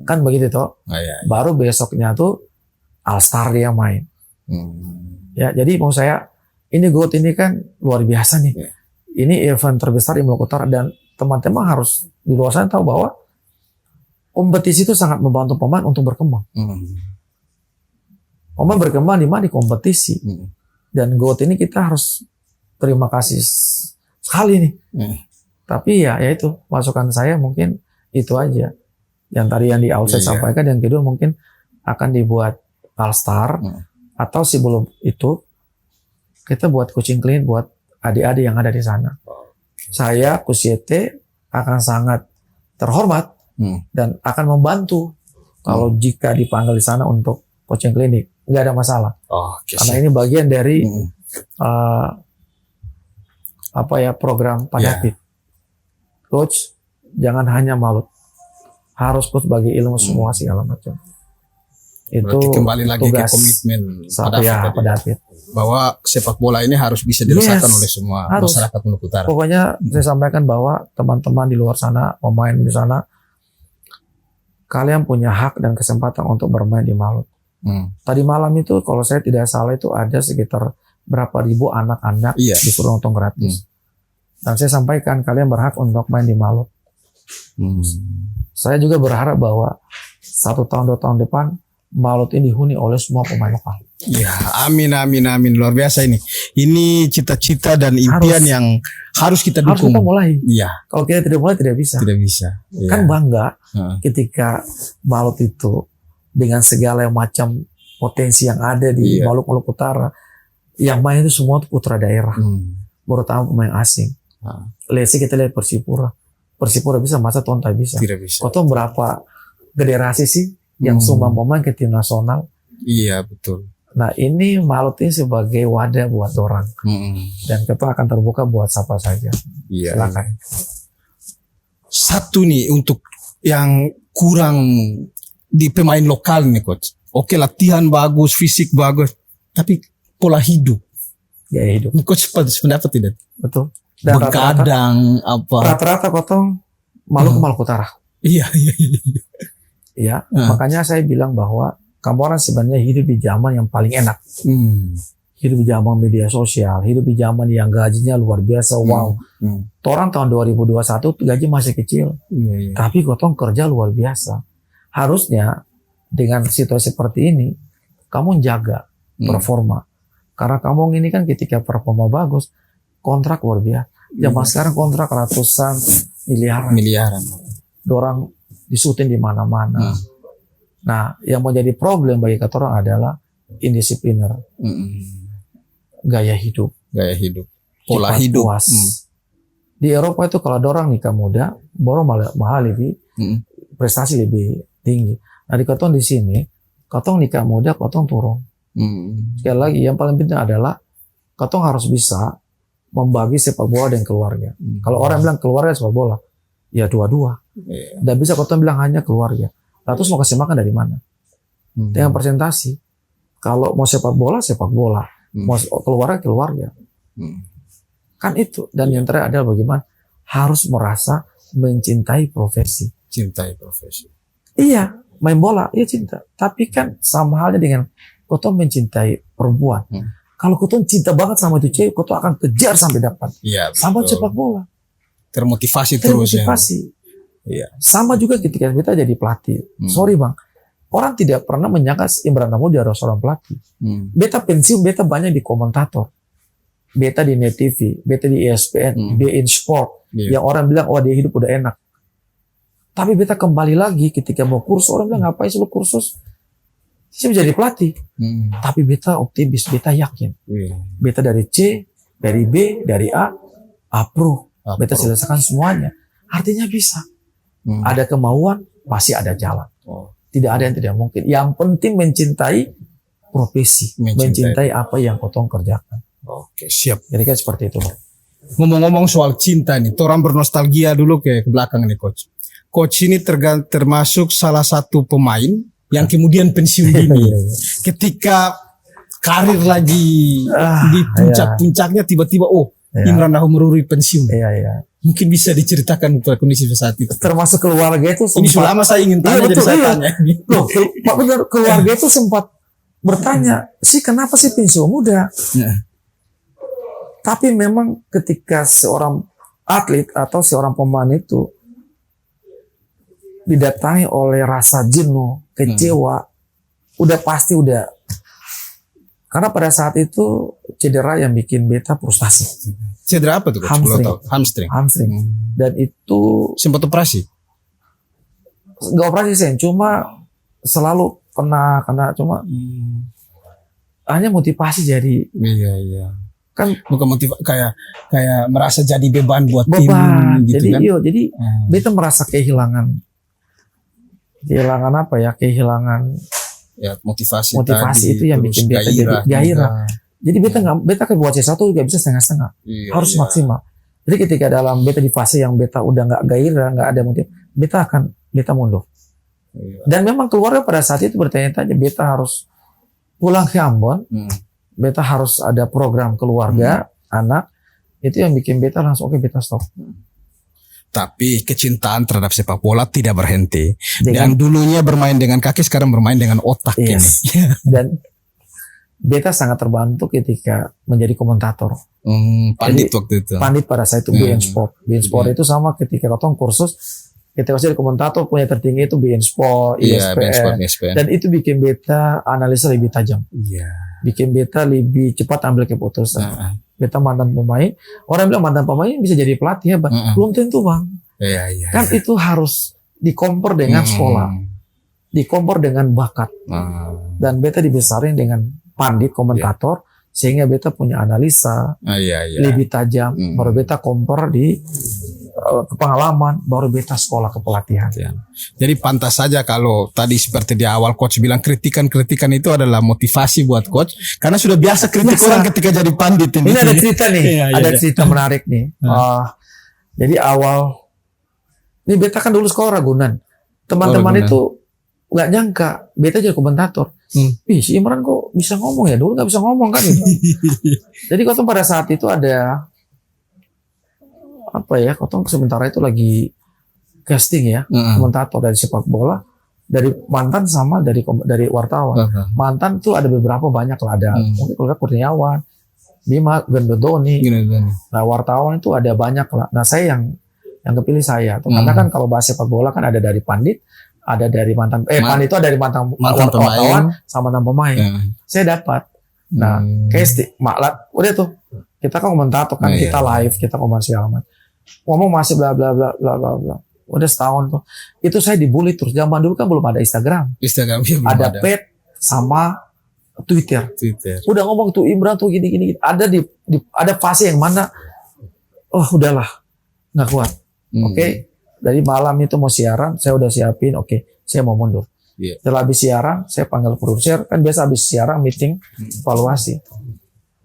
[SPEAKER 2] Kan begitu toh. Baru besoknya tuh All Star dia main. Ya, jadi mau saya ini GOAT ini kan luar biasa nih. Ini event terbesar di Maluku Utara dan teman-teman harus di luar sana tahu bahwa kompetisi itu sangat membantu pemain untuk berkembang. Pemain berkembang di mana? Di kompetisi. Dan GOAT ini kita harus terima kasih sekali nih. Tapi ya itu masukan saya mungkin itu aja. Yang tadi yang di awal saya sampaikan, yang kedua mungkin akan dibuat All Star atau sebelum itu kita buat coaching clean buat adik-adik yang ada di sana. Saya Kusiete akan sangat terhormat dan akan membantu kalau jika dipanggil di sana untuk coaching klinik, nggak ada masalah. Karena ini bagian dari program Padapit. Coach jangan hanya Malut, harus coach bagi ilmu semua segala macam. Itu
[SPEAKER 1] kembali lagi ke komitmen
[SPEAKER 2] Padapit.
[SPEAKER 1] Bahwa sepak bola ini harus bisa dirasakan oleh semua masyarakat Maluku Utara.
[SPEAKER 2] Pokoknya saya sampaikan bahwa teman-teman di luar sana, pemain di sana, kalian punya hak dan kesempatan untuk bermain di Malut. Tadi malam itu kalau saya tidak salah itu ada sekitar berapa ribu anak-anak disuruh nonton gratis. Dan saya sampaikan kalian berhak untuk main di Malut. Saya juga berharap bahwa 1 tahun 2 tahun depan Malut ini dihuni oleh semua pemain lokal.
[SPEAKER 1] Ya, amin luar biasa ini. Ini cita-cita dan impian yang harus kita dukung.
[SPEAKER 2] Harus kita mulai.
[SPEAKER 1] Iya.
[SPEAKER 2] Kalau kita tidak mulai tidak bisa.
[SPEAKER 1] Tidak bisa.
[SPEAKER 2] Kan bangga ketika Malut itu dengan segala macam potensi yang ada di Maluku Utara, yang main itu semua putra daerah, terutama pemain asing. Let's see kita lihat Persipura bisa masa tuan tak bisa.
[SPEAKER 1] Tidak bisa.
[SPEAKER 2] Kau tahu berapa generasi sih yang sumbang pemain ke tim nasional?
[SPEAKER 1] Iya betul.
[SPEAKER 2] Nah ini Malut ini sebagai wadah buat orang. Dan ketua akan terbuka buat siapa saja.
[SPEAKER 1] Iya.
[SPEAKER 2] Silakan.
[SPEAKER 1] Satu nih untuk yang kurang di pemain lokal nih coach. Oke, latihan bagus, fisik bagus, tapi pola hidup.
[SPEAKER 2] Gaya hidup.
[SPEAKER 1] Coach pendapat tidak?
[SPEAKER 2] Betul. Dan
[SPEAKER 1] Begadang apa?
[SPEAKER 2] rata-rata potong Maluku Utara.
[SPEAKER 1] Iya.
[SPEAKER 2] Ya, makanya saya bilang bahwa kamu orang sebenarnya hidup di zaman yang paling enak. Hidup di zaman media sosial, hidup di zaman yang gajinya luar biasa, wow. Orang tahun 2021 gaji masih kecil, tapi gotong kerja luar biasa. Harusnya dengan situasi seperti ini, kamu jaga performa. Karena kamu ini kan ketika performa bagus, kontrak luar biasa. Zaman sekarang kontrak ratusan miliaran. Dorang disutin di mana-mana. Nah, yang menjadi problem bagi kata orang adalah indisipliner. Gaya hidup.
[SPEAKER 1] Pola
[SPEAKER 2] Cepat
[SPEAKER 1] hidup.
[SPEAKER 2] Puas. Di Eropa itu kalau orang nikah muda, borong malah lebih prestasi lebih tinggi. Nah, di Kotong di sini, Kotong nikah muda, Kotong turun. Sekali lagi, yang paling penting adalah Kotong harus bisa membagi sepak bola dan keluarga. Kalau orang bilang keluarga sepak bola, ya dua-dua. Tidak bisa Kotong bilang hanya keluarga. Lalu terus mau kasih makan dari mana? Dengan presentasi. Kalau mau sepak bola, mau keluarga. Kan itu. Dan yang terakhir adalah bagaimana harus merasa mencintai profesi. Iya, main bola, iya cinta. Tapi kan sama halnya dengan Kotong mencintai perempuan. Kalau Kotong cinta banget sama itu cewek, Kotong akan kejar sampai dapat.
[SPEAKER 1] Iya,
[SPEAKER 2] sama sepak bola.
[SPEAKER 1] Termotivasi terus ya. Iya.
[SPEAKER 2] Sama juga ketika kita jadi pelatih. Sorry bang, orang tidak pernah menyangka Imran Nahmudi adalah seorang pelatih. Beta pensiun, beta banyak di komentator. Beta di Net TV, beta di ESPN, beIN Sport. Yang orang bilang, oh dia hidup udah enak. Tapi beta kembali lagi ketika mau kursus, orang bilang ngapain sih lu kursus? Saya menjadi pelatih. Tapi beta optimis, beta yakin. Beta dari C, dari B, dari A, approve. Beta selesaikan semuanya. Artinya bisa. Ada kemauan, pasti ada jalan. Tidak ada yang tidak mungkin. Yang penting mencintai profesi. Mencintai apa yang Kotong kerjakan.
[SPEAKER 1] Oke, siap.
[SPEAKER 2] Jadi kan seperti itu.
[SPEAKER 1] Ngomong-ngomong soal cinta nih, orang bernostalgia dulu ke belakang nih coach. Coach ini termasuk salah satu pemain yang kemudian pensiun dini. Ketika karir lagi di puncak-puncaknya, tiba-tiba Imran Nahmudi pensiun. Mungkin bisa diceritakan kondisi saat itu.
[SPEAKER 2] Termasuk keluarga itu sempat.
[SPEAKER 1] Ini sudah lama saya ingin tanya, jadi saya tanya.
[SPEAKER 2] Loh, Pak benar, keluarga itu sempat bertanya, sih kenapa sih pensiun muda? Tapi memang ketika seorang atlet atau seorang pemain itu didatangi oleh rasa jenuh, kecewa, udah pasti udah. Karena pada saat itu cedera yang bikin beta frustasi.
[SPEAKER 1] Cedera apa tuh? Hamstring. Dan itu sempat operasi?
[SPEAKER 2] Gak operasi sih, cuma selalu kena cuma hanya motivasi jadi.
[SPEAKER 1] Iya.
[SPEAKER 2] Kan
[SPEAKER 1] bukan motivasi kayak merasa jadi beban buat tim gitu
[SPEAKER 2] jadi,
[SPEAKER 1] kan.
[SPEAKER 2] Jadi beta merasa kehilangan apa ya? Kehilangan
[SPEAKER 1] ya motivasi
[SPEAKER 2] tadi, itu yang bikin beta jadi gairah. Jadi beta kan buat C1 gak bisa setengah-setengah. Harus maksimal. Jadi ketika dalam beta di fase yang beta udah gak gairah, gak ada motif, beta mundur. Dan memang keluarga pada saat itu bertanya-tanya, beta harus pulang ke Ambon, beta harus ada program keluarga, anak, itu yang bikin beta langsung oke, beta stop.
[SPEAKER 1] Tapi kecintaan terhadap sepak bola tidak berhenti. Dan dulunya bermain dengan kaki, sekarang bermain dengan otak ini.
[SPEAKER 2] Dan beta sangat terbantu ketika menjadi komentator.
[SPEAKER 1] Pandit waktu itu.
[SPEAKER 2] Pandit pada saat itu beIN Sport. beIN Sport itu sama ketika Kotong kursus, ketika saya jadi komentator punya tertinggi itu beIN Sport, ESPN. Dan itu bikin beta analisa lebih tajam. Bikin beta lebih cepat ambil keputusan. Beta mantan pemain, orang bilang mantan pemain bisa jadi pelatih ya, belum tentu bang. Kan itu harus dikompor dengan sekolah, dikompor dengan bakat. Dan beta dibesarin dengan pandit komentator, sehingga beta punya analisa lebih tajam. Baru beta kompor di pengalaman, baru beta sekolah ke pelatihan.
[SPEAKER 1] Jadi pantas saja kalau tadi seperti di awal coach bilang kritikan-kritikan itu adalah motivasi buat coach karena sudah biasa kritik
[SPEAKER 2] Biasa.
[SPEAKER 1] orang ketika jadi pandit ini.
[SPEAKER 2] Ini ada cerita nih,
[SPEAKER 1] Iya,
[SPEAKER 2] ada
[SPEAKER 1] iya.
[SPEAKER 2] cerita menarik nih. Jadi awal, ini beta kan dulu sekolah Ragunan. Teman-teman
[SPEAKER 1] Ragunan.
[SPEAKER 2] itu nggak nyangka beta jadi komentator. Ih, si Imran kok bisa ngomong ya? Dulu nggak bisa ngomong kan? Gitu. Jadi kotong pada saat itu ada apa ya? Kotong sementara itu lagi casting ya, komentator dari sepak bola, dari mantan sama dari wartawan. Mantan tuh ada beberapa banyak lah, ada mungkin keluarga Kurniawan, Bima Gendodoni. Nah wartawan itu ada banyak lah. Nah saya yang kepilih saya. Karena kan kalau bahas sepak bola kan ada dari pandit, ada dari mantan. Pandit itu ada dari mantan wartawan sama mantan pemain. Saya dapat. Nah malah udah tuh kita kan komentator kan, kita live, kita ngomong segala macam. Ngomong masih bla bla bla bla bla bla. Udah setahun tuh. Itu saya dibully terus. Zaman dulu kan belum ada Instagram.
[SPEAKER 1] Ya,
[SPEAKER 2] Ada pet sama Twitter. Udah ngomong tuh Imran tuh gini. Ada ada fase yang mana udahlah nggak kuat. Oke. Dari malam itu mau siaran, saya udah siapin. Oke, saya mau mundur. Setelah habis siaran, saya panggil produser. Kan biasa habis siaran meeting evaluasi.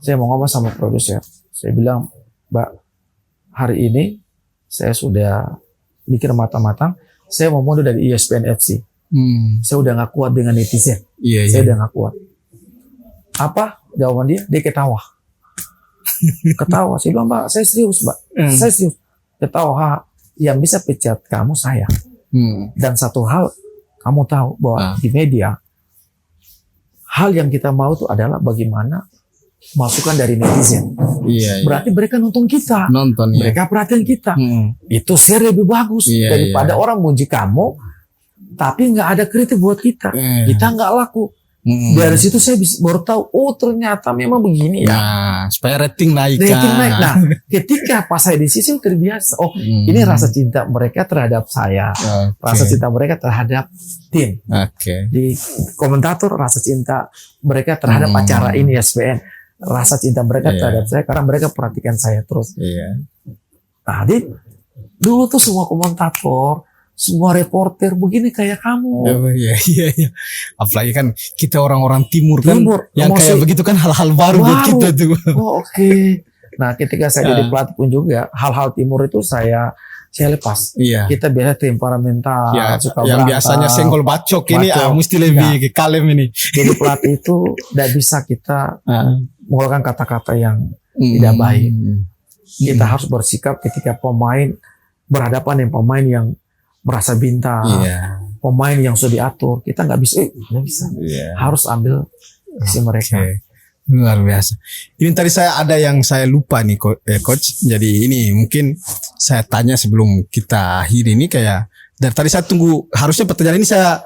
[SPEAKER 2] Saya mau ngomong sama produser. Saya bilang, Mbak, hari ini saya sudah mikir matang-matang. Saya mau mundur dari ESPN FC. Saya udah nggak kuat dengan netizen. Saya udah nggak kuat. Apa jawaban dia? Dia ketawa. Ketawa. Saya bilang, Mbak, saya serius, Mbak. Saya serius. Ketawa. Yang bisa pecat kamu saya. Dan satu hal kamu tahu bahwa di media hal yang kita mau itu adalah bagaimana masukan dari netizen. Berarti mereka nonton kita, mereka perhatian kita. Itu share lebih bagus daripada orang muji kamu tapi nggak ada kritik buat kita. Kita nggak laku. Dari situ saya baru tahu, ternyata memang begini ya.
[SPEAKER 1] Nah, supaya rating naik.
[SPEAKER 2] Nah, ketika pas saya di sisi terbiasa. Ini rasa cinta mereka terhadap saya, rasa cinta mereka terhadap tim. Di komentator rasa cinta mereka terhadap acara ini ESPN, rasa cinta mereka terhadap saya karena mereka perhatikan saya terus. Nah, dulu tuh semua komentator, semua reporter begini kayak kamu.
[SPEAKER 1] Iya. Apalagi kan kita orang-orang timur kan, yang
[SPEAKER 2] emosi,
[SPEAKER 1] kayak begitu kan hal-hal baru buat kita tuh.
[SPEAKER 2] Oke. Nah, ketika saya jadi pelatih pun juga hal-hal timur itu saya lepas. Kita biasa temperamental, suka
[SPEAKER 1] yang
[SPEAKER 2] berantem,
[SPEAKER 1] biasanya senggol bacok ini mesti lebih kalem ini.
[SPEAKER 2] Jadi pelatih itu tidak bisa kita mengeluarkan kata-kata yang tidak baik. Kita harus bersikap ketika pemain berhadapan dengan pemain yang merasa bintang, pemain yang sudah diatur, kita nggak bisa, harus ambil isi mereka.
[SPEAKER 1] Luar biasa. Ini tadi ada yang saya lupa nih coach. Jadi ini mungkin saya tanya sebelum kita akhiri ini kayak dari tadi saya tunggu, harusnya pertanyaan ini saya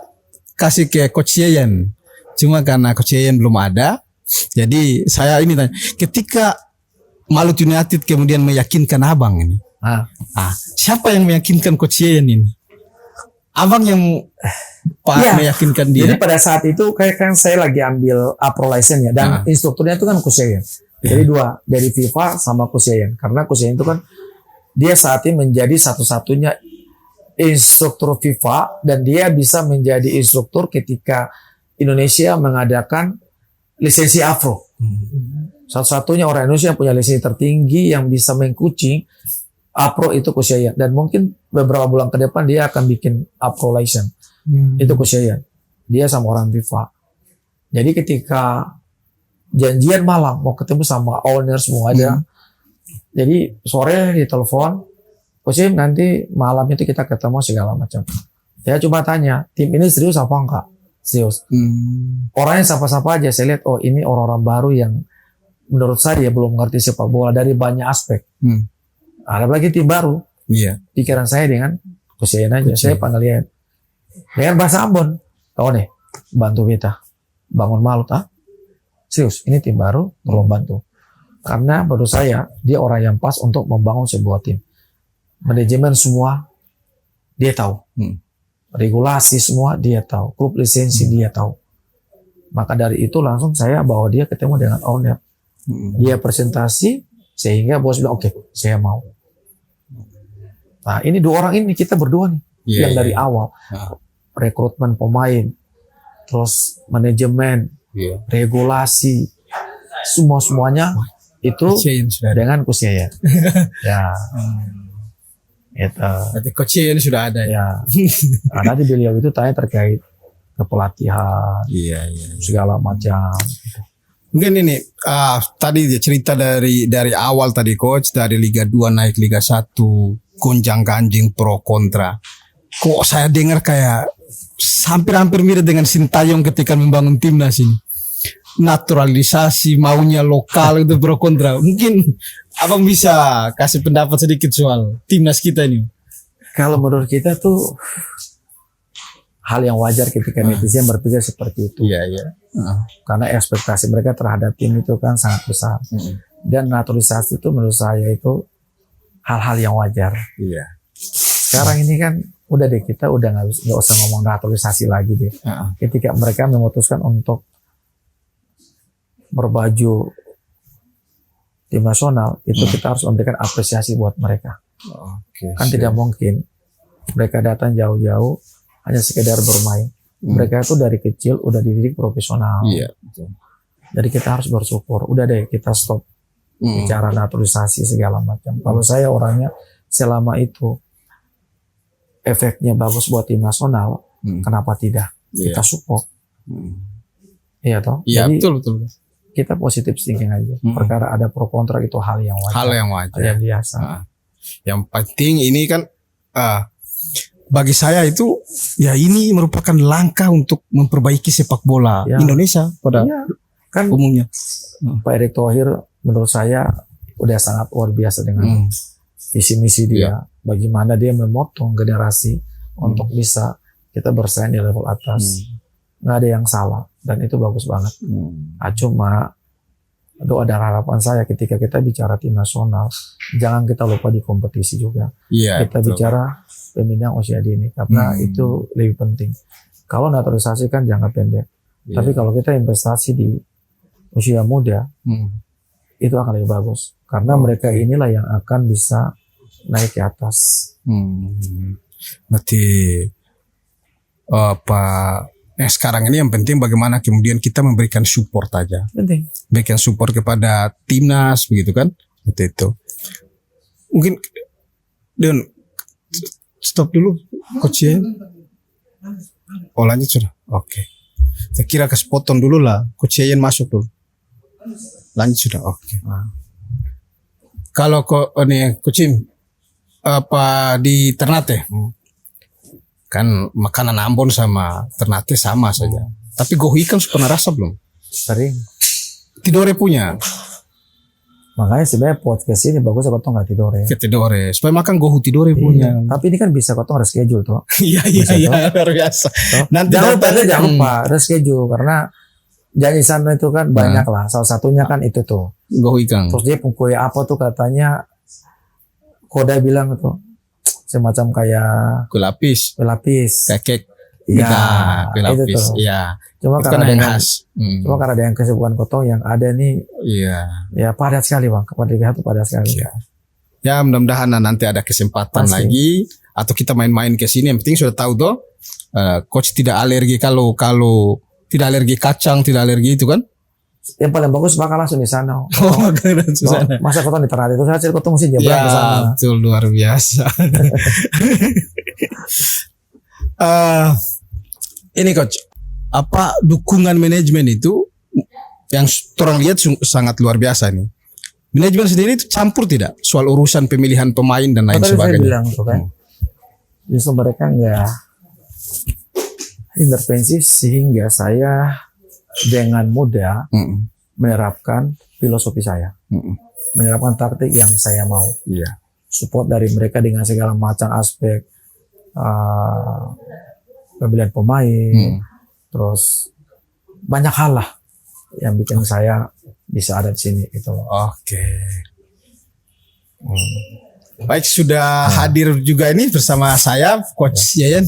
[SPEAKER 1] kasih ke coach Yeyen. Cuma karena coach Yeyen belum ada, jadi saya ini tanya, ketika Malut United kemudian meyakinkan abang ini, siapa yang meyakinkan coach Yeyen ini? Abang yang meyakinkan dia.
[SPEAKER 2] Jadi pada saat itu kayak kan saya lagi ambil Pro license ya, dan instrukturnya itu kan Coach Yeyen. Jadi dua, dari FIFA sama Coach Yeyen. Karena Coach Yeyen itu kan dia saat ini menjadi satu-satunya instruktur FIFA dan dia bisa menjadi instruktur ketika Indonesia mengadakan lisensi Afro. Satu-satunya orang Indonesia yang punya lisensi tertinggi yang bisa mengcoaching Apro itu Coach Yeyen, dan mungkin beberapa bulan ke depan dia akan bikin Apro license. Itu Coach Yeyen. Dia sama orang FIFA. Jadi ketika janjian malam mau ketemu sama owner semua ada. Jadi sore ditelepon, Coach Yeyen nanti malam itu kita ketemu segala macam. Dia cuma tanya, tim ini serius apa enggak? Serius. Orangnya siapa-siapa aja, saya lihat ini orang-orang baru yang menurut saya belum mengerti sepak bola dari banyak aspek. Ada lagi tim baru. Pikiran saya dengan Coach Yeyen aja. Saya panggil Yeyen dengan bahasa Ambon. Nih, bantu kita bangun Malut. Serius, ini tim baru, tolong bantu. Karena menurut saya dia orang yang pas untuk membangun sebuah tim. Manajemen semua dia tahu. Regulasi semua dia tahu. Klub lisensi dia tahu. Maka dari itu langsung saya bawa dia ketemu dengan owner. Dia presentasi sehingga bos bilang oke, saya mau. Nah ini 2 orang ini kita berdua nih yang dari awal rekrutmen pemain, terus manajemen, regulasi, semuanya itu dengan Coach Yayan. Ya, itu.
[SPEAKER 1] Berarti Coach Yayan sudah ada ya.
[SPEAKER 2] Nah, nanti beliau itu tanya terkait kepelatihan, segala macam.
[SPEAKER 1] Mungkin ini tadi dia cerita dari awal tadi Coach, dari Liga 2 naik Liga 1, gonjang-ganjing pro kontra. Kok saya dengar kayak hampir mirip dengan Sintayong ketika membangun timnas ini. Naturalisasi, maunya lokal itu pro kontra. Mungkin abang bisa kasih pendapat sedikit soal timnas kita ini.
[SPEAKER 2] Kalau menurut kita tuh hal yang wajar ketika netizen berpikir seperti itu.
[SPEAKER 1] Iya.
[SPEAKER 2] Karena ekspektasi mereka terhadap tim itu kan sangat besar. Dan naturalisasi itu menurut saya itu hal-hal yang wajar.
[SPEAKER 1] Iya.
[SPEAKER 2] Sekarang ini kan udah deh, kita udah nggak usah ngomong naturalisasi lagi deh. Ketika mereka memutuskan untuk berbaju tim nasional, itu kita harus memberikan apresiasi buat mereka. Kan tidak mungkin mereka datang jauh-jauh hanya sekedar bermain. Mereka itu dari kecil udah dididik profesional.
[SPEAKER 1] Iya.
[SPEAKER 2] Jadi kita harus bersyukur. Udah deh, kita stop bicara naturalisasi segala macam. Kalau saya orangnya selama itu efeknya bagus buat tim nasional, kenapa tidak? Kita support. Iya toh?
[SPEAKER 1] Iya,
[SPEAKER 2] jadi
[SPEAKER 1] betul.
[SPEAKER 2] kita positif thinking aja. Perkara ada pro kontra itu hal yang wajar.
[SPEAKER 1] Hal yang wajar.
[SPEAKER 2] Hal yang biasa.
[SPEAKER 1] Yang penting ini kan bagi saya itu ya ini merupakan langkah untuk memperbaiki sepak bola Indonesia pada
[SPEAKER 2] kan
[SPEAKER 1] umumnya.
[SPEAKER 2] Pak Erick Thohir menurut saya udah sangat luar biasa dengan visi misi dia. Bagaimana dia memotong generasi untuk bisa kita bersaing di level atas. Nggak ada yang salah dan itu bagus banget. Cuma doa dan harapan saya ketika kita bicara tim nasional, jangan kita lupa di kompetisi juga. Kita bicara pembinaan usia dini karena itu lebih penting. Kalau naturalisasi kan jangka pendek, tapi kalau kita investasi di usia muda, itu akan lebih bagus karena mereka inilah yang akan bisa naik ke atas.
[SPEAKER 1] Berarti sekarang ini yang penting bagaimana kemudian kita memberikan support aja.
[SPEAKER 2] Penting.
[SPEAKER 1] Berikan support kepada timnas begitu kan? Itu. Mungkin Don stop dulu Coach ya. Oh lanjut sudah. Oke. Saya kira kespotong dulu lah. Coach Yayan masuk dulu. Lanjut sudah. Oke. Kalau Coach apa di Ternate? Kan makanan Ambon sama Ternate sama saja. Tapi gohu ikan sudah pernah rasa belum?
[SPEAKER 2] Sering.
[SPEAKER 1] Tidore punya.
[SPEAKER 2] Makanya sebenarnya podcast ini bagus kalau nggak tidore.
[SPEAKER 1] Ke Tidore. Supaya makan gohu Tidore punya.
[SPEAKER 2] Tapi ini kan bisa kalau reschedule tuh.
[SPEAKER 1] Iya luar biasa.
[SPEAKER 2] Nanti jangan lupa reschedule karena janji sana itu kan banyak lah. Salah satunya kan itu tuh.
[SPEAKER 1] Gohu ikan.
[SPEAKER 2] Terus dia kue apa tuh katanya Koda bilang tuh semacam kayak
[SPEAKER 1] kue lapis, kekek,
[SPEAKER 2] iya,
[SPEAKER 1] kue lapis, iya.
[SPEAKER 2] Cuma karena ada cuma karena ada yang kesibukan Kotong yang ada nih, ya padat sekali bang, kepada itu padat sekali.
[SPEAKER 1] Ya mudah-mudahan nanti ada kesempatan lagi, atau kita main-main ke sini. Yang penting sudah tahu tuh, coach tidak alergi kalau tidak alergi kacang, tidak alergi itu kan?
[SPEAKER 2] Yang paling bagus makan langsung di sana.
[SPEAKER 1] Makan langsung di sana.
[SPEAKER 2] Masa Kotong di Ternate itu saya Kotong mesti jalan ke sana.
[SPEAKER 1] Betul, luar biasa. Ini coach, apa dukungan manajemen itu yang orang lihat sangat luar biasa nih. Manajemen sendiri itu campur tidak soal urusan pemilihan pemain dan lain sebagainya.
[SPEAKER 2] Saya bilang tuh kan, justru mereka nggak intervensi sehingga saya dengan mudah menerapkan filosofi saya, menerapkan taktik yang saya mau. Support dari mereka dengan segala macam aspek pemilihan pemain, terus banyak hal lah yang bikin saya bisa ada di sini gitu loh.
[SPEAKER 1] Oke. Baik, sudah hadir juga ini bersama saya Coach Yayan.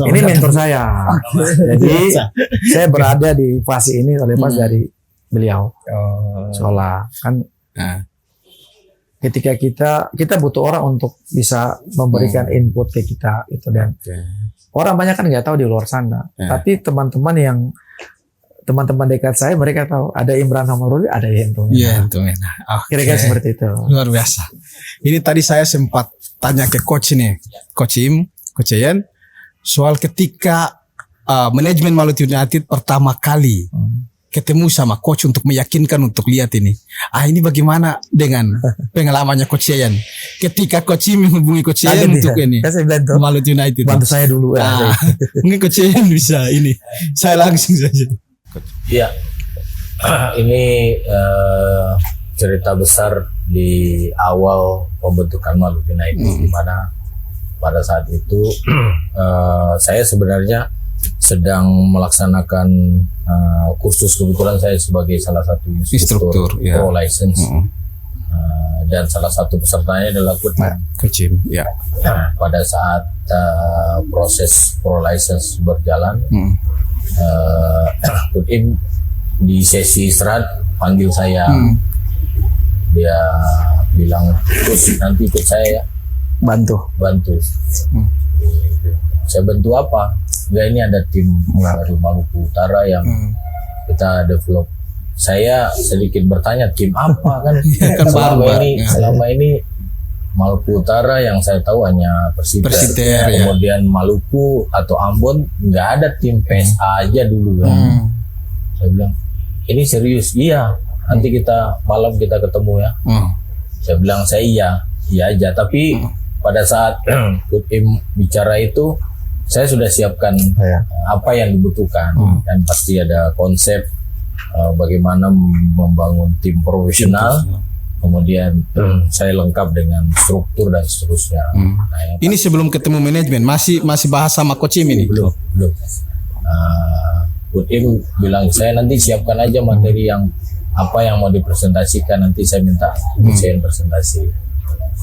[SPEAKER 2] Ini mentor saya. Jadi saya berada di fase ini terlepas dari beliau. Soalnya kan ketika kita butuh orang untuk bisa memberikan input ke kita itu, dan orang banyak kan nggak tahu di luar sana. Tapi teman-teman dekat saya mereka tahu ada Imran Hamarudi, ada Yentung.
[SPEAKER 1] Iya, itu enak.
[SPEAKER 2] Kira-kira seperti itu.
[SPEAKER 1] Luar biasa. Ini tadi saya sempat tanya ke coach ini, Coach Im, Coach Yen, soal ketika manajemen Maluku United pertama kali ketemu sama coach untuk meyakinkan untuk lihat ini. Ini bagaimana dengan pengalamannya Coach Yen? Ketika Coach Im menghubungi Coach Yen untuk ini,
[SPEAKER 2] saya bilang tuh,
[SPEAKER 1] Maluku United.
[SPEAKER 2] bantu saya dulu ya.
[SPEAKER 1] Mungkin Coach Yen bisa ini. Saya langsung saja.
[SPEAKER 3] Iya, ini cerita besar di awal pembentukan Maluku United, di mana pada saat itu saya sebenarnya sedang melaksanakan kursus, kebetulan saya sebagai salah satu instruktur pro license, dan salah satu pesertanya adalah
[SPEAKER 1] Coach Im. Ya.
[SPEAKER 3] Pada saat proses pro license berjalan, Coach Im di sesi istirahat panggil saya, dia bilang, "Terus nanti ikut saya ya, bantu." Saya bantu apa? Ya, ini ada tim dari Maluku Utara yang kita develop. Saya sedikit bertanya, tim apa kan? Selama ini Maluku Utara yang saya tahu hanya Persiter, kemudian Maluku atau Ambon, nggak ada tim PSA aja dulu kan. Saya bilang, ini serius? Iya, nanti malam kita ketemu ya. Saya bilang, saya iya aja. Tapi pada saat Coach Im bicara itu, saya sudah siapkan apa yang dibutuhkan, dan pasti ada konsep bagaimana membangun tim profesional. Kemudian saya lengkap dengan struktur dan seterusnya.
[SPEAKER 1] Ini sebelum ketemu manajemen, masih bahas sama Coach Im ini?
[SPEAKER 3] Belum. Coach Im bilang, saya nanti siapkan aja materi yang apa yang mau dipresentasikan, nanti saya minta saya presentasi.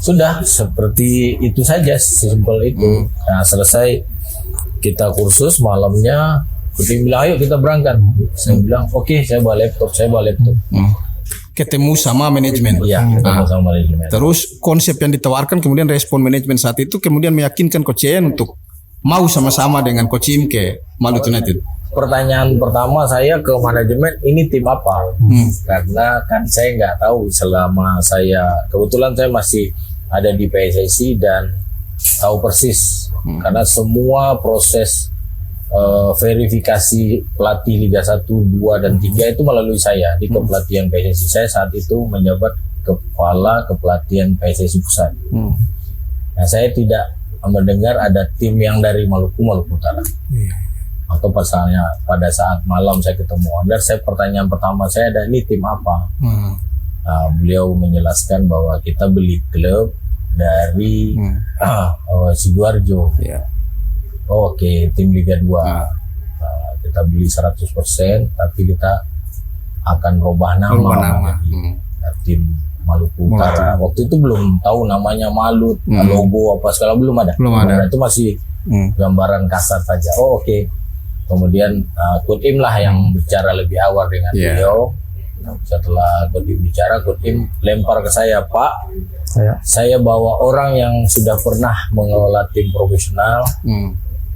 [SPEAKER 3] Sudah seperti itu saja, sesimpel itu. Nah, selesai kita kursus, malamnya Coach Im bilang, ayo kita berangkat. Saya bilang, oke, saya bawa laptop.
[SPEAKER 1] Ketemu sama manajemen.
[SPEAKER 3] Iya, ketemu sama manajemen.
[SPEAKER 1] Terus konsep yang ditawarkan, kemudian respon manajemen saat itu, kemudian meyakinkan Coach Yen untuk mau sama-sama dengan Coach Im ke Maluku United.
[SPEAKER 3] Pertanyaan pertama saya ke manajemen, ini tim apa? Karena kan saya nggak tahu, selama kebetulan saya masih ada di PSSI dan tahu persis, karena semua proses verifikasi pelatih Liga 1, 2, dan 3 itu melalui saya di kepelatihan PSSI. Saya saat itu menjabat kepala kepelatihan PSSI Pusat. Nah, saya tidak mendengar ada tim yang dari Maluku Utara. Atau pasalnya pada saat malam saya ketemu owner, pertanyaan pertama saya ada, ini tim apa? Nah, beliau menjelaskan bahwa kita beli klub dari Sidoarjo. Oke, tim Liga 2. Kita beli 100%, tapi kita akan rubah nama. Tim Maluku Utara. Waktu itu belum tahu namanya Malut, logo apa segala belum ada. Itu masih gambaran kasar saja. Oke. Kemudian Coach Im lah yang bicara lebih awal dengan beliau. Setelah Coach Im bicara, Coach Im lempar ke saya, Pak, saya bawa orang yang sudah pernah mengelola tim profesional,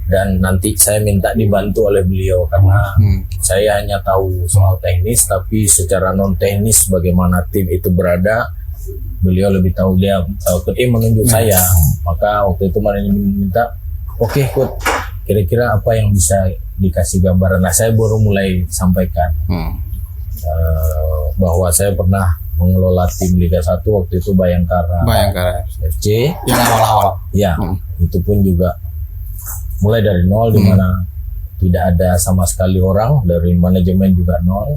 [SPEAKER 3] dan nanti saya minta dibantu oleh beliau, karena saya hanya tahu soal teknis, tapi secara non teknis bagaimana tim itu berada, beliau lebih tahu. Dia Coach Im menunjuk saya, maka waktu itu manajemen minta, oke, Coach, kira-kira apa yang bisa dikasih gambaran. Nah, saya baru mulai sampaikan bahwa saya pernah mengelola tim Liga 1 waktu itu Bayangkara FC
[SPEAKER 1] yang awal-awal.
[SPEAKER 3] Ya, itu pun juga mulai dari nol, di mana tidak ada sama sekali orang, dari manajemen juga nol.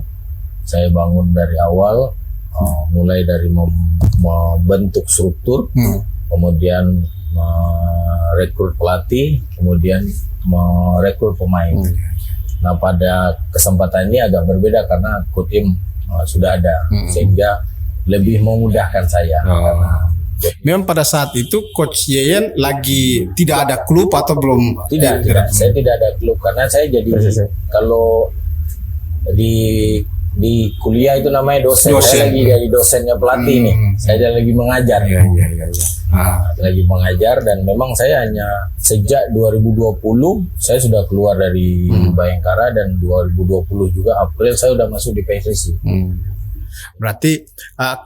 [SPEAKER 3] Saya bangun dari awal, mulai dari membentuk struktur, kemudian merekrut pelatih, kemudian merekrut pemain. Nah, pada kesempatan ini agak berbeda karena Coach Im sudah ada, sehingga lebih memudahkan saya.
[SPEAKER 1] Memang pada saat itu Coach Yeyen lagi tidak ada klub atau belum?
[SPEAKER 3] Tidak. Saya tidak ada klub karena saya jadi kalau di di kuliah itu namanya dosen. Saya lagi dari dosennya pelatih nih. Saya lagi mengajar.
[SPEAKER 1] Iya.
[SPEAKER 3] Lagi mengajar dan memang saya hanya sejak 2020 saya sudah keluar dari Bayangkara dan 2020 juga April saya sudah masuk di PSSI.
[SPEAKER 1] Berarti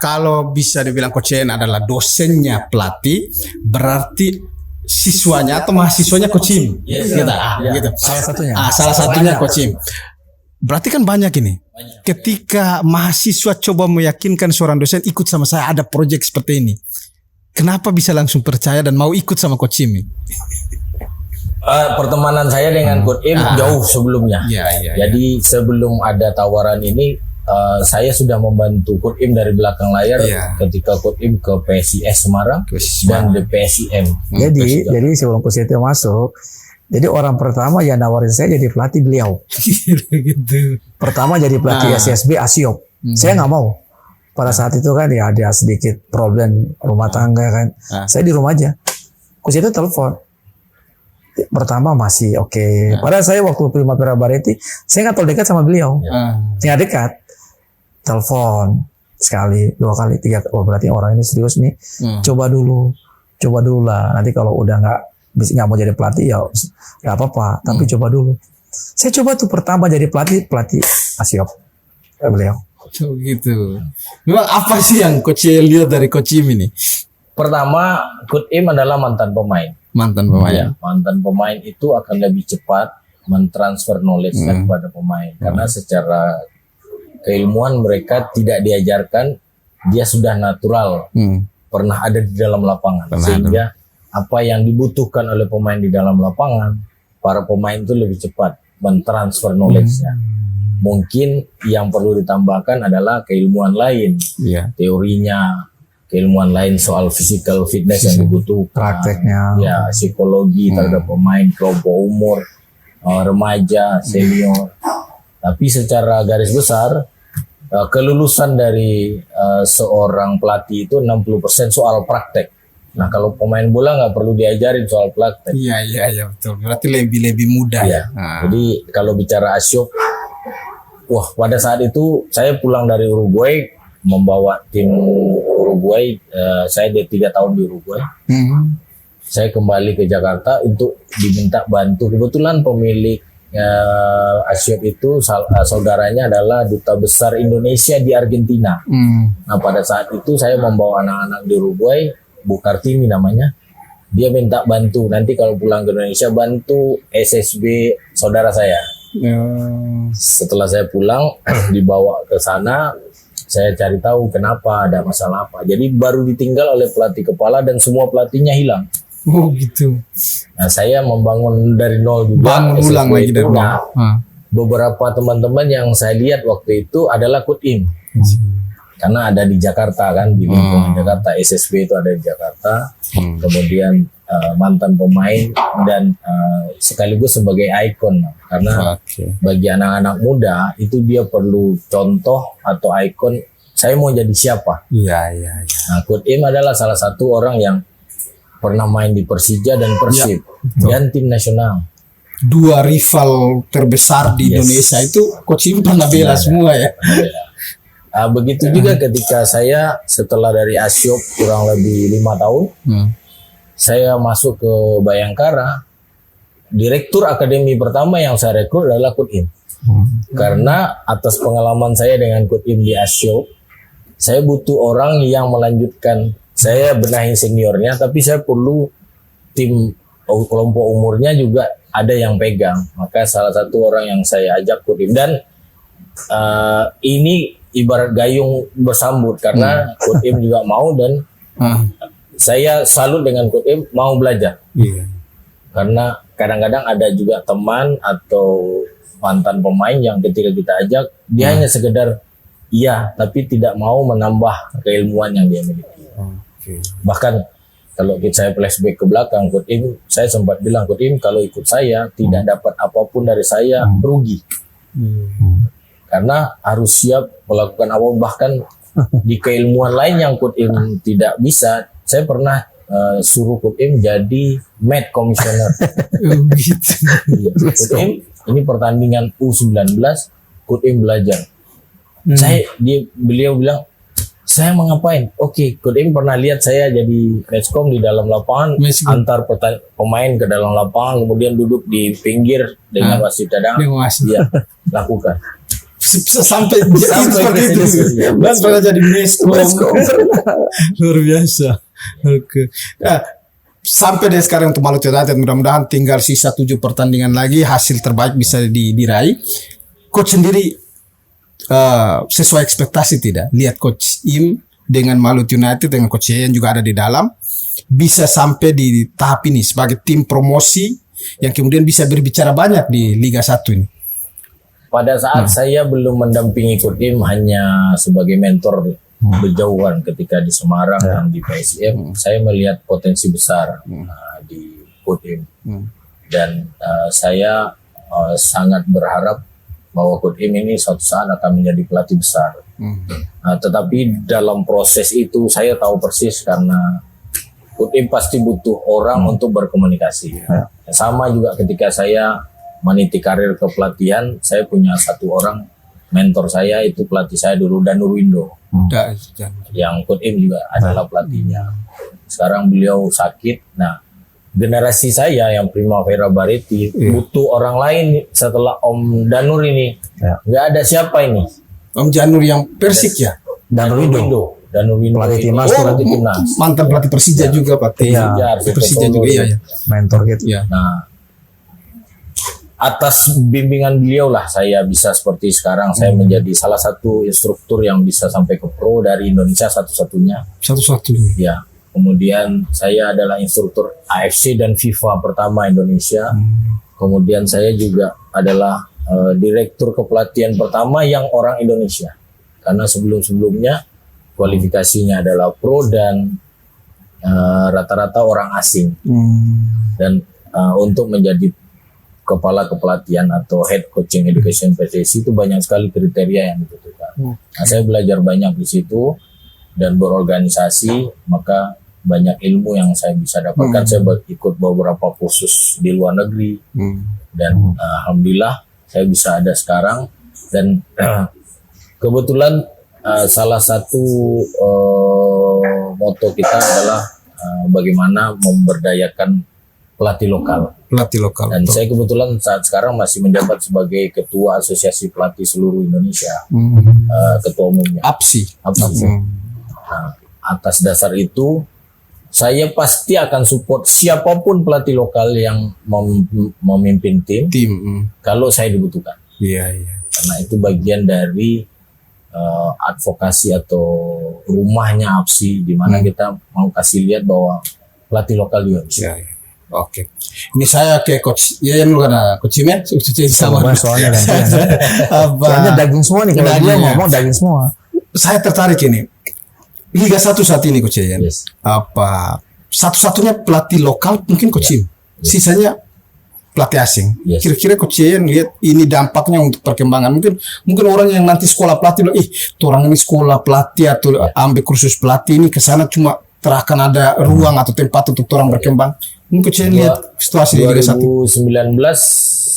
[SPEAKER 1] kalau bisa dibilang Coach Ian adalah dosennya pelatih, berarti siswanya atau mahasiswanya Coach Im.
[SPEAKER 3] Yes.
[SPEAKER 1] Gitu. Gitu. Salah satunya Coach Im. Berarti kan banyak ini. Ketika mahasiswa coba meyakinkan seorang dosen ikut sama saya ada proyek seperti ini. Kenapa bisa langsung percaya dan mau ikut sama Coach Im?
[SPEAKER 3] Pertemanan saya dengan Coach Im jauh sebelumnya.
[SPEAKER 1] Iya.
[SPEAKER 3] Jadi sebelum ada tawaran ini saya sudah membantu Coach Im dari belakang layar ketika Coach Im ke PSIS Semarang dan di PSIM.
[SPEAKER 2] Jadi sebelum Coach Im masuk, jadi orang pertama yang nawarin saya jadi pelatih beliau.
[SPEAKER 1] Gitu.
[SPEAKER 2] Pertama jadi pelatih SSB Asiop. Saya nggak mau. Pada saat itu kan ya ada sedikit problem rumah tangga kan. Saya di rumah aja. Coach itu telepon. Pertama masih oke. Padahal saya waktu Primavera Bareti, saya nggak terlalu dekat sama beliau. Nggak dekat. Telepon sekali, 2 kali, 3. Oh berarti orang ini serius nih. Coba dulu lah. Nanti kalau udah nggak mau jadi pelatih ya nggak apa-apa. Tapi coba dulu. Saya coba tuh pertama jadi pelatih Asiop beliau.
[SPEAKER 1] Oh, gitu. Memang apa sih yang Coach Im lihat dari Coach Im ini?
[SPEAKER 3] Pertama, Coach Im adalah mantan pemain.
[SPEAKER 1] Mantan pemain.
[SPEAKER 3] Mantan pemain itu akan lebih cepat mentransfer knowledge kepada pemain karena secara keilmuan mereka tidak diajarkan, dia sudah natural, pernah ada di dalam lapangan, sehingga apa yang dibutuhkan oleh pemain di dalam lapangan, para pemain itu lebih cepat mentransfer knowledge-nya. Mungkin yang perlu ditambahkan adalah keilmuan lain, teorinya, keilmuan lain soal physical fitness yang dibutuhkan,
[SPEAKER 2] prakteknya,
[SPEAKER 3] psikologi terhadap pemain, kelompok umur, remaja, senior. Tapi secara garis besar, kelulusan dari seorang pelatih itu 60% soal praktek. Nah kalau pemain bola nggak perlu diajarin soal praktek.
[SPEAKER 1] Iya betul. Berarti lebih mudah.
[SPEAKER 3] Jadi kalau bicara Asiop, pada saat itu saya pulang dari Uruguay membawa tim Uruguay. Saya 3 tahun di Uruguay. Saya kembali ke Jakarta untuk diminta bantu. Kebetulan pemilik Asiop itu saudaranya adalah duta besar Indonesia di Argentina. Nah pada saat itu saya membawa anak-anak di Uruguay, Bu Kartini namanya. Dia minta bantu nanti kalau pulang ke Indonesia bantu SSB saudara saya. Setelah saya pulang dibawa ke sana, saya cari tahu kenapa, ada masalah apa. Jadi baru ditinggal oleh pelatih kepala dan semua pelatihnya hilang.
[SPEAKER 1] Oh gitu.
[SPEAKER 3] Nah saya membangun dari nol juga.
[SPEAKER 1] Bangun ulang lagi dari nol.
[SPEAKER 3] Beberapa teman-teman yang saya lihat waktu itu adalah Coach Im. Karena ada di Jakarta kan, di lingkungan Jakarta, SSB itu ada di Jakarta. Kemudian mantan pemain dan sekaligus sebagai ikon. Karena bagi anak-anak muda itu dia perlu contoh atau ikon. Saya mau jadi siapa?
[SPEAKER 1] Iya.
[SPEAKER 3] Nah, Coach Im adalah salah satu orang yang pernah main di Persija dan Persib dan tim nasional.
[SPEAKER 1] 2 rival terbesar di Indonesia itu Coach Im pernah bela semua ya.
[SPEAKER 3] Begitu juga ketika saya setelah dari Asiop kurang lebih 5 tahun, saya masuk ke Bayangkara. Direktur akademi pertama yang saya rekrut adalah Coach Im. Karena atas pengalaman saya dengan Coach Im di Asiop, saya butuh orang yang melanjutkan. Saya benahi seniornya, tapi saya perlu tim kelompok umurnya juga ada yang pegang. Maka salah satu orang yang saya ajak Coach Im. Dan ini ibarat gayung bersambut karena Coach Im juga mau dan saya salut dengan Coach Im mau belajar. Karena kadang-kadang ada juga teman atau mantan pemain yang ketika kita ajak dia hanya sekedar tapi tidak mau menambah keilmuan yang dia miliki. Bahkan kalau saya flashback ke belakang, Coach Im, saya sempat bilang Coach Im kalau ikut saya tidak dapat apapun dari saya rugi. Karena harus siap melakukan apapun, bahkan di keilmuan lain yang Coach Im tidak bisa. Saya pernah suruh Coach Im jadi Med Commissioner. Coach Im, ini pertandingan U19, Coach Im belajar. Beliau bilang, saya mau ngapain? Oke, Coach Im pernah lihat saya jadi matchcom di dalam lapangan, antar pemain ke dalam lapangan, kemudian duduk di pinggir dengan wasit cadangan. Dia lakukan.
[SPEAKER 1] Sampai seperti itu. Dan pernah jadi matchcom. Luar biasa. Oke. Nah, sampai dari sekarang untuk Maluku United, mudah-mudahan tinggal sisa 7 pertandingan lagi, hasil terbaik bisa diraih. Coach sendiri sesuai ekspektasi tidak? Lihat Coach Im dengan Maluku United, dengan Coach Yayan juga ada di dalam, bisa sampai di tahap ini sebagai tim promosi yang kemudian bisa berbicara banyak di Liga 1 ini.
[SPEAKER 3] Pada saat saya belum mendampingi Coach Im, hanya sebagai mentor berjauhan ketika di Semarang dan di PSIM, saya melihat potensi besar di Coach Im. Dan saya sangat berharap bahwa Coach Im ini suatu saat akan menjadi pelatih besar. Tetapi dalam proses itu saya tahu persis, karena Coach Im pasti butuh orang untuk berkomunikasi. Sama juga ketika saya meniti karir kepelatihan, saya punya satu orang mentor saya, itu pelatih saya dulu, Danur Windo, yang Coach Im juga adalah pelatihnya. Sekarang beliau sakit. Nah, generasi saya yang Primavera Bareti butuh orang lain setelah Om Danur ini. Nggak ada siapa ini.
[SPEAKER 1] Om Janur yang Persik ya?
[SPEAKER 3] Danur Windo
[SPEAKER 2] pelatih timnas.
[SPEAKER 1] Mantan pelatih Persija juga Pak. Persija juga iya.
[SPEAKER 2] Mentor gitu.
[SPEAKER 3] Nah, atas bimbingan beliau lah saya bisa seperti sekarang. Saya menjadi salah satu instruktur yang bisa sampai ke pro dari Indonesia, satu-satunya. Ya. Kemudian saya adalah instruktur AFC dan FIFA pertama Indonesia. Kemudian saya juga adalah direktur kepelatihan pertama yang orang Indonesia. Karena sebelum-sebelumnya kualifikasinya adalah pro dan rata-rata orang asing. Dan untuk menjadi kepala kepelatihan atau head coaching education PSSI itu banyak sekali kriteria yang dibutuhkan. Nah, saya belajar banyak di situ dan berorganisasi, maka banyak ilmu yang saya bisa dapatkan. Saya ikut beberapa kursus di luar negeri dan alhamdulillah saya bisa ada sekarang. Dan kebetulan salah satu moto kita adalah bagaimana memberdayakan pelatih lokal. Dan saya kebetulan saat sekarang masih menjabat sebagai ketua Asosiasi Pelatih Seluruh Indonesia, ketua umumnya.
[SPEAKER 1] APSI.
[SPEAKER 3] Nah, atas dasar itu saya pasti akan support siapapun pelatih lokal yang memimpin tim. Kalau saya dibutuhkan. Karena itu bagian dari advokasi atau rumahnya APSI, di mana kita mau kasih lihat bahwa pelatih lokal juga bisa.
[SPEAKER 1] Oke. Ini saya ke Coach Yayan dulu, karena Coach Im ya sama
[SPEAKER 2] soalnya soalnya daging semua nih, kalau dia ngomong daging semua.
[SPEAKER 1] Saya tertarik ini. Liga 1 saat ini Coach Yayan. Apa satu-satunya pelatih lokal mungkin Coach Im. Sisanya pelatih asing. Kira-kira Coach Yayan lihat ini dampaknya untuk perkembangan. Mungkin orang yang nanti sekolah pelatih bilang, orang ini sekolah pelatih atau ambil kursus pelatih ini ke sana cuma terakan ada ruang atau tempat untuk orang berkembang. Mungkin Coach Yayan lihat situasi di Liga 1.
[SPEAKER 3] 2019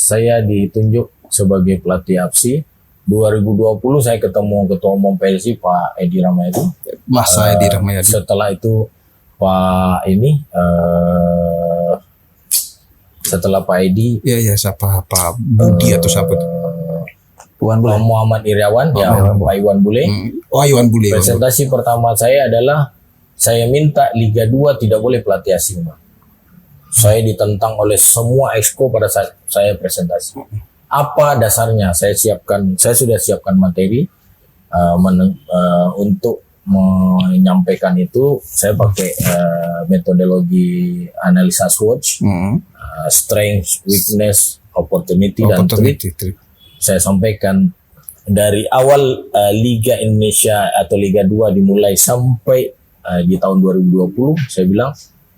[SPEAKER 3] saya ditunjuk sebagai pelatih APSI. 2020 saya ketemu Ketua Umum PSSI Pak Edi Rahmayadi.
[SPEAKER 1] Edi Rahmayadi.
[SPEAKER 3] Setelah itu setelah Pak Edi,
[SPEAKER 1] siapa Pak Budi atau siapa itu?
[SPEAKER 3] Muhammad Iriawan, Pak Iwan Bule.
[SPEAKER 1] Iwan Bule.
[SPEAKER 3] Presentasi pertama saya adalah saya minta Liga 2 tidak boleh pelatih asing, Pak. Saya ditentang oleh semua exco pada saat saya presentasi. Apa dasarnya? Saya sudah siapkan materi untuk menyampaikan itu. Saya pakai metodologi analisa SWOT, strength, weakness, opportunity, dan threat. Saya sampaikan dari awal Liga Indonesia atau Liga 2 dimulai sampai di tahun 2020, saya bilang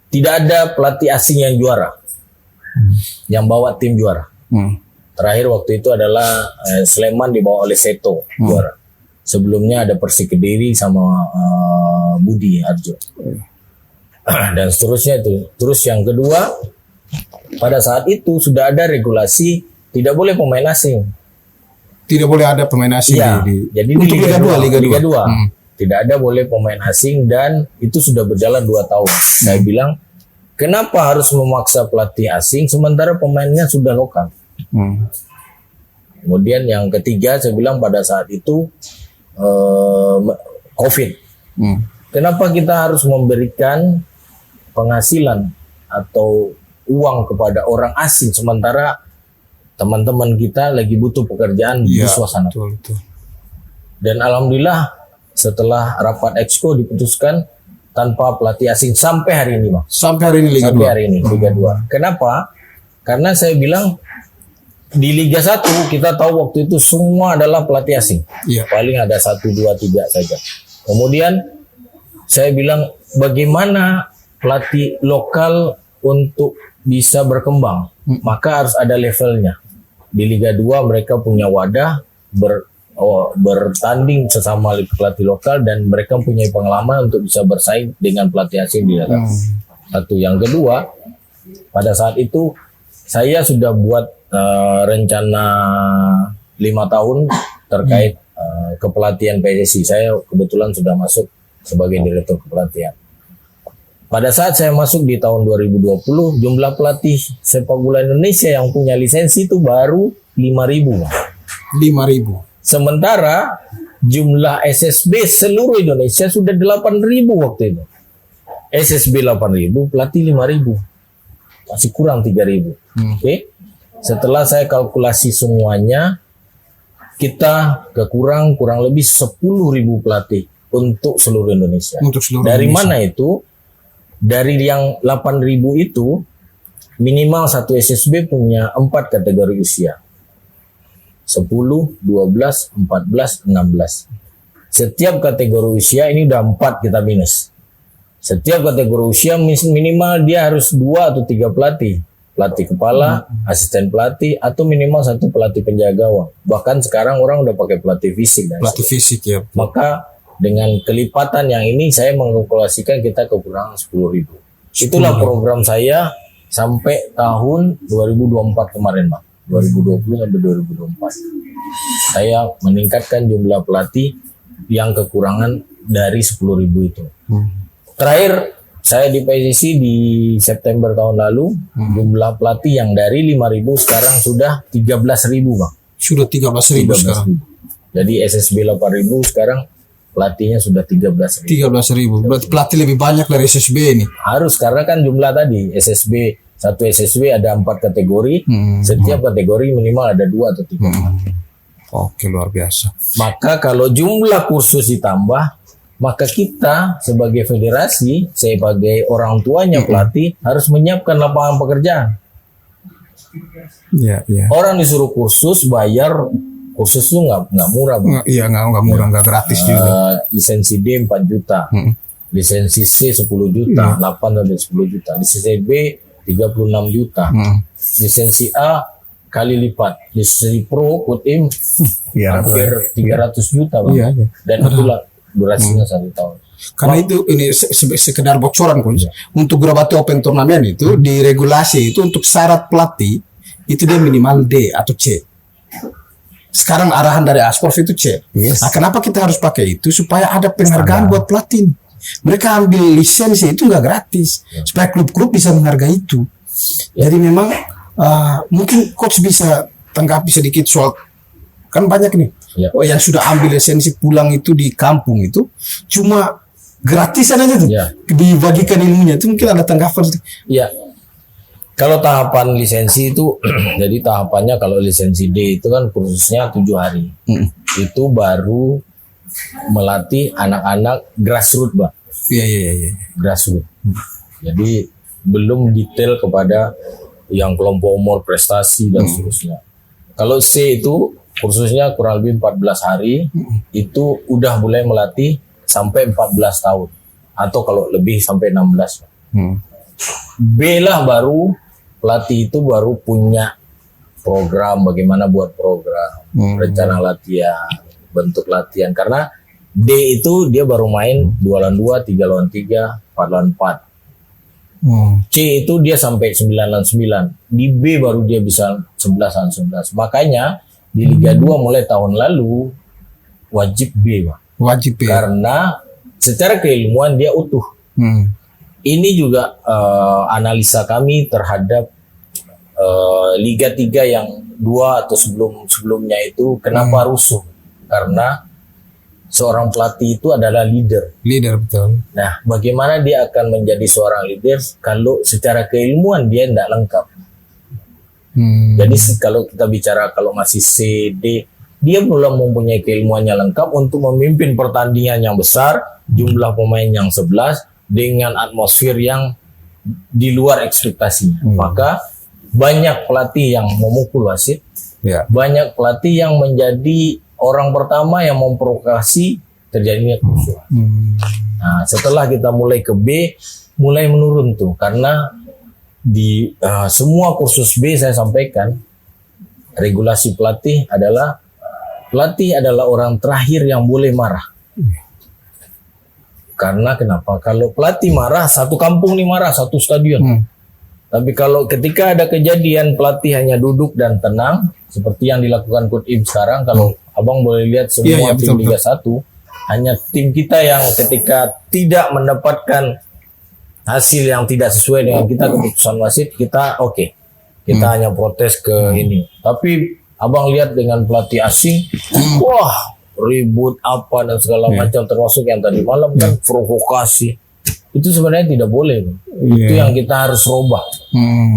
[SPEAKER 3] tidak ada pelatih asing yang juara, yang bawa tim juara. Terakhir waktu itu adalah Sleman dibawa oleh Seto juara. Sebelumnya ada Persik Kediri sama Budi Arjo. Dan seterusnya itu. Terus yang kedua, pada saat itu sudah ada regulasi tidak boleh pemain asing.
[SPEAKER 1] Tidak boleh ada pemain asing
[SPEAKER 3] Iya, jadi di
[SPEAKER 1] untuk Liga 2,
[SPEAKER 3] Liga 2. Tidak ada boleh pemain asing dan itu sudah berjalan 2 tahun. Saya bilang, kenapa harus memaksa pelatih asing sementara pemainnya sudah lokal? Kemudian yang ketiga saya bilang pada saat itu COVID. Kenapa kita harus memberikan penghasilan atau uang kepada orang asing sementara teman-teman kita lagi butuh pekerjaan di suasana.
[SPEAKER 1] Betul.
[SPEAKER 3] Dan alhamdulillah setelah rapat Exco diputuskan tanpa pelatih asing sampai hari ini, Bang.
[SPEAKER 1] Sampai hari ini Liga 2.
[SPEAKER 3] Sampai hari ini Liga 2. Kenapa? Karena saya bilang di Liga 1 kita tahu waktu itu semua adalah pelatih asing.
[SPEAKER 1] Iya.
[SPEAKER 3] Paling ada 1, 2, 3 saja. Kemudian saya bilang bagaimana pelatih lokal untuk bisa berkembang, maka harus ada levelnya. Di Liga 2 mereka punya wadah bertanding sesama pelatih lokal dan mereka punya pengalaman untuk bisa bersaing dengan pelatih asing di dalam. Satu. Yang kedua, pada saat itu saya sudah buat rencana 5 tahun terkait kepelatihan PSSI. Saya kebetulan sudah masuk sebagai direktur kepelatihan. Pada saat saya masuk di tahun 2020, jumlah pelatih sepak bola Indonesia yang punya lisensi itu baru 5.000.
[SPEAKER 1] 5.000.
[SPEAKER 3] Sementara jumlah SSB seluruh Indonesia sudah 8.000 waktu itu. SSB 8.000, pelatih 5.000. Masih kurang 3.000. Oke. Setelah saya kalkulasi semuanya, kita kurang lebih 10.000 pelatih untuk seluruh Indonesia. Dari mana itu? Dari yang 8.000 itu minimal satu SSB punya 4 kategori usia. 10, 12, 14, 16. Setiap kategori usia ini udah 4 kita minus. Setiap kategori usia minimal dia harus 2 atau 3 pelatih. Pelatih kepala, asisten pelatih, atau minimal 1 pelatih penjaga gawang. Bahkan sekarang orang udah pakai pelatih fisik.
[SPEAKER 1] Pelatih fisik ya.
[SPEAKER 3] Maka dengan kelipatan yang ini saya mengkalkulasikan kita kekurangan 10.000. Itulah program saya sampai tahun 2024 kemarin, Bang. 2020 sampai 2024. Saya meningkatkan jumlah pelatih yang kekurangan dari 10.000 itu. Terakhir saya di PSSI di September tahun lalu, jumlah pelatih yang dari 5.000 sekarang sudah 13.000, Bang.
[SPEAKER 1] Sudah 13.000 sekarang.
[SPEAKER 3] Jadi SSB 8.000 sekarang pelatihnya sudah 13.000.
[SPEAKER 1] 13.000. Berarti pelatih lebih banyak dari SSB ini.
[SPEAKER 3] Harus, karena kan jumlah tadi SSB, satu SSB ada 4 kategori, setiap kategori minimal ada 2 atau 3.
[SPEAKER 1] Oke, luar biasa.
[SPEAKER 3] Maka kalau jumlah kursus ditambah, maka kita sebagai federasi, sebagai orang tuanya pelatih harus menyiapkan lapangan pekerjaan.
[SPEAKER 1] Iya.
[SPEAKER 3] Orang disuruh kursus, bayar kursus itu nggak murah, Bang.
[SPEAKER 1] Iya, nggak murah, nggak gratis juga.
[SPEAKER 3] Lisensi D 4 juta, lisensi C 10 juta, 8 sampai 10 juta, lisensi B 36 juta, lisensi A kali lipat, lisensi Pro Putim hampir 300 juta, Bang.
[SPEAKER 1] Iya.
[SPEAKER 3] Dan itulah durasinya 1 tahun.
[SPEAKER 1] Karena itu ini sekedar bocoran, Coach. Untuk Gurabati Open Turnamen itu di regulasi itu untuk syarat pelatih itu dia minimal D atau C. Sekarang arahan dari Aspors itu C. Nah, kenapa kita harus pakai itu? Supaya ada penghargaan buat pelatih. Mereka ambil lisensi itu nggak gratis. Supaya klub-klub bisa menghargai itu. Jadi memang mungkin coach bisa tanggapi sedikit soal, kan banyak nih yang sudah ambil lisensi pulang itu di kampung itu cuma gratisan aja tuh, dibagikan ilmunya itu. Mungkin ada tanggapan?
[SPEAKER 3] Iya. Kalau tahapan lisensi itu, jadi tahapannya kalau lisensi D itu kan kursusnya 7 hari. Itu baru melatih anak-anak grassroots, Bang.
[SPEAKER 1] Iya.
[SPEAKER 3] Grassroots. Jadi belum detail kepada yang kelompok umur prestasi dan seterusnya. Kalau C itu kursusnya kurang lebih 14 hari, itu udah mulai melatih sampai 14 tahun. Atau kalau lebih sampai 16. B lah baru pelatih itu baru punya program, bagaimana buat program, rencana latihan, bentuk latihan. Karena D itu dia baru main 2 lawan 2, 3 lawan 3, 4 lawan 4. C itu dia sampai 9 lawan 9. Di B baru dia bisa 11 lawan 11. Makanya Di Liga 2 mulai tahun lalu wajib B, Pak.
[SPEAKER 1] Wajib ya.
[SPEAKER 3] Karena secara keilmuan dia utuh. Ini juga analisa kami terhadap Liga 3 yang 2 atau sebelumnya itu kenapa rusuh? Karena seorang pelatih itu adalah leader.
[SPEAKER 1] Leader, betul.
[SPEAKER 3] Nah, bagaimana dia akan menjadi seorang leader kalau secara keilmuan dia tidak lengkap? Jadi kalau kita bicara kalau masih C, D, dia belum mempunyai keilmuannya lengkap untuk memimpin pertandingan yang besar, jumlah pemain yang 11 dengan atmosfer yang di luar ekspektasinya. Maka banyak pelatih yang memukul wasit, banyak pelatih yang menjadi orang pertama yang memprovokasi terjadinya kerusuhan. Nah, setelah kita mulai ke B, mulai menurun tuh karena di semua kursus B saya sampaikan regulasi pelatih adalah orang terakhir yang boleh marah. Karena kenapa? Kalau pelatih marah, satu kampung nih marah, satu stadion. Tapi kalau ketika ada kejadian pelatih hanya duduk dan tenang, seperti yang dilakukan Coach Im sekarang, kalau abang boleh lihat semua tim Liga 1, hanya tim kita yang ketika tidak mendapatkan hasil yang tidak sesuai dengan kita keputusan wasit, kita kita hanya protes ke ini. Tapi abang lihat dengan pelatih asing, wah ribut apa dan segala macam, termasuk yang tadi malam kan provokasi. Itu sebenarnya tidak boleh. Itu yang kita harus robah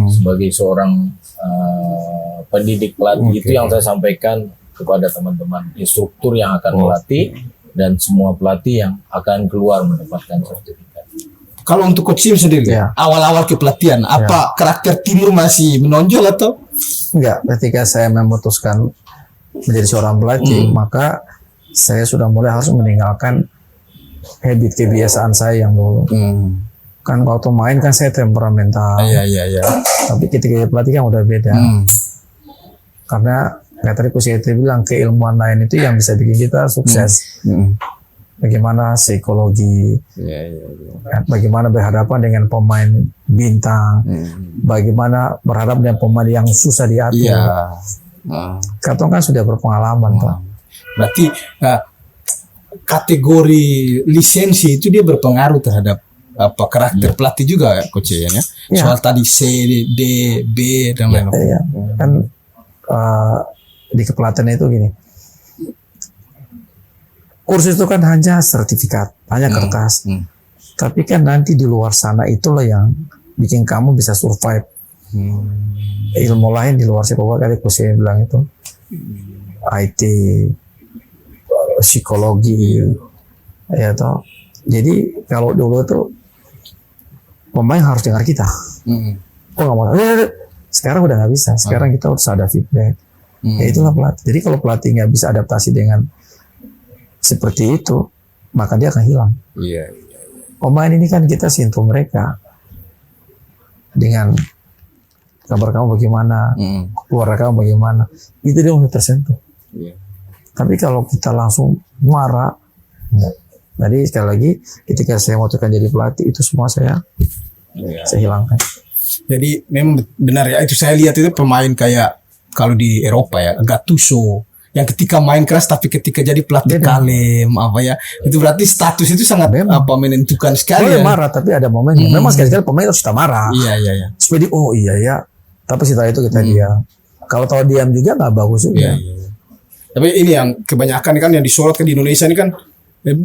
[SPEAKER 3] sebagai seorang pendidik pelatih. Itu yang saya sampaikan kepada teman-teman instruktur yang akan melatih dan semua pelatih yang akan keluar mendapatkan sertifikat.
[SPEAKER 1] Kalau untuk Coach Sim sendiri, awal-awal kepelatihan, apa karakter Timur masih menonjol atau?
[SPEAKER 2] Enggak, ketika saya memutuskan menjadi seorang pelatih, maka saya sudah mulai harus meninggalkan habit kebiasaan saya yang dulu. Kan waktu main kan saya temperamental.
[SPEAKER 1] Iya.
[SPEAKER 2] Tapi ketika pelatih kan udah beda. Karena kayak tadi Coach Yeti bilang, keilmuan lain itu yang bisa bikin kita sukses. Bagaimana psikologi, bagaimana berhadapan dengan pemain bintang, bagaimana berhadapan dengan pemain yang susah diatur. Katong kan sudah berpengalaman, Pak.
[SPEAKER 1] Berarti kategori lisensi itu dia berpengaruh terhadap apa karakter pelatih juga ya, Coach ya? Soal tadi C, D, B dan lain-lain.
[SPEAKER 2] Kan di kepelatihan itu gini. Kursus itu kan hanya sertifikat, hanya kertas. Tapi kan nanti di luar sana itulah yang bikin kamu bisa survive. Ilmu lain di luar sepak bola, kayak Coach bilang itu, IT, psikologi, ya toh. Jadi kalau dulu tuh pemain harus dengar kita. Kok nggak mau? Sekarang udah nggak bisa. Sekarang kita harus ada feedback. Ya itulah pelatih. Jadi kalau pelatih nggak bisa adaptasi dengan seperti itu, maka dia akan hilang. Pemain ini kan kita sentuh mereka dengan kabar kamu bagaimana, keluarga kamu bagaimana, itu dia udah tersentuh. Tapi kalau kita langsung marah, jadi sekali lagi ketika saya mau jadi pelatih itu semua saya hilangkan.
[SPEAKER 1] Jadi memang benar ya, itu saya lihat itu pemain kayak kalau di Eropa ya, Gattuso yang ketika main keras tapi ketika jadi pelatih kalem apa ya, itu berarti status itu sangat menentukan sekali.
[SPEAKER 2] Boleh marah tapi ada momennya. Memang sekali-sekali pemain harus kita marah.
[SPEAKER 1] Iya.
[SPEAKER 2] Supaya iya. Tapi setelah itu kita diam. Kalau tahu diam juga nggak bagus juga.
[SPEAKER 1] Tapi ini yang kebanyakan kan yang disorot kan di Indonesia ini kan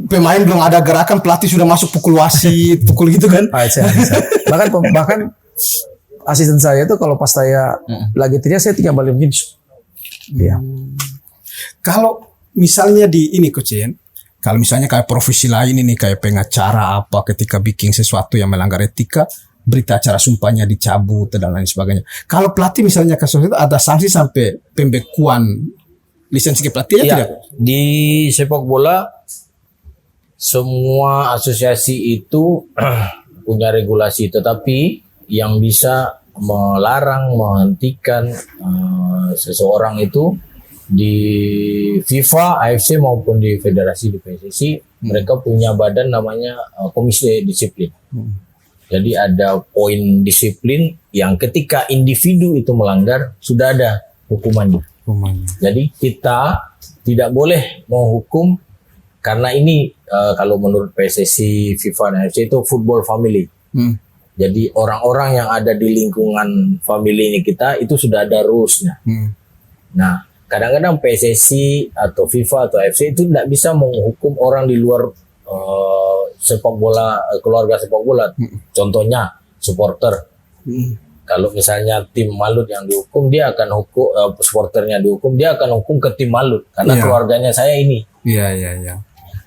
[SPEAKER 1] pemain belum ada gerakan, pelatih sudah masuk pukul wasit, pukul gitu kan.
[SPEAKER 2] Bahkan asisten saya itu kalau pas saya lagi teriak, saya tinggal balik begini.
[SPEAKER 1] Kalau misalnya di ini Coach Yen, kalau misalnya kayak profesi lain ini kayak pengacara apa, ketika bikin sesuatu yang melanggar etika, berita acara sumpahnya dicabut dan lain sebagainya. Kalau pelatih misalnya kasus itu ada sanksi sampai pembekuan lisensi pelatihnya tidak?
[SPEAKER 3] Di sepak bola semua asosiasi itu punya regulasi, tetapi yang bisa melarang, menghentikan seseorang itu di FIFA, AFC maupun di federasi, di PSSI, mereka punya badan namanya komisi disiplin. Jadi ada poin disiplin yang ketika individu itu melanggar sudah ada hukumannya.
[SPEAKER 1] hukumannya.
[SPEAKER 3] Jadi kita tidak boleh menghukum karena ini kalau menurut PSSI, FIFA dan AFC itu football family. Jadi orang-orang yang ada di lingkungan family ini kita itu sudah ada rules-nya. Nah, kadang-kadang PSSI atau FIFA atau AFC itu tidak bisa menghukum orang di luar sepak bola, keluarga sepak bola. Contohnya supporter. Kalau misalnya tim Malut yang dihukum, dia akan hukum supporternya dihukum, dia akan hukum ke tim Malut karena keluarganya saya ini.
[SPEAKER 1] Iya.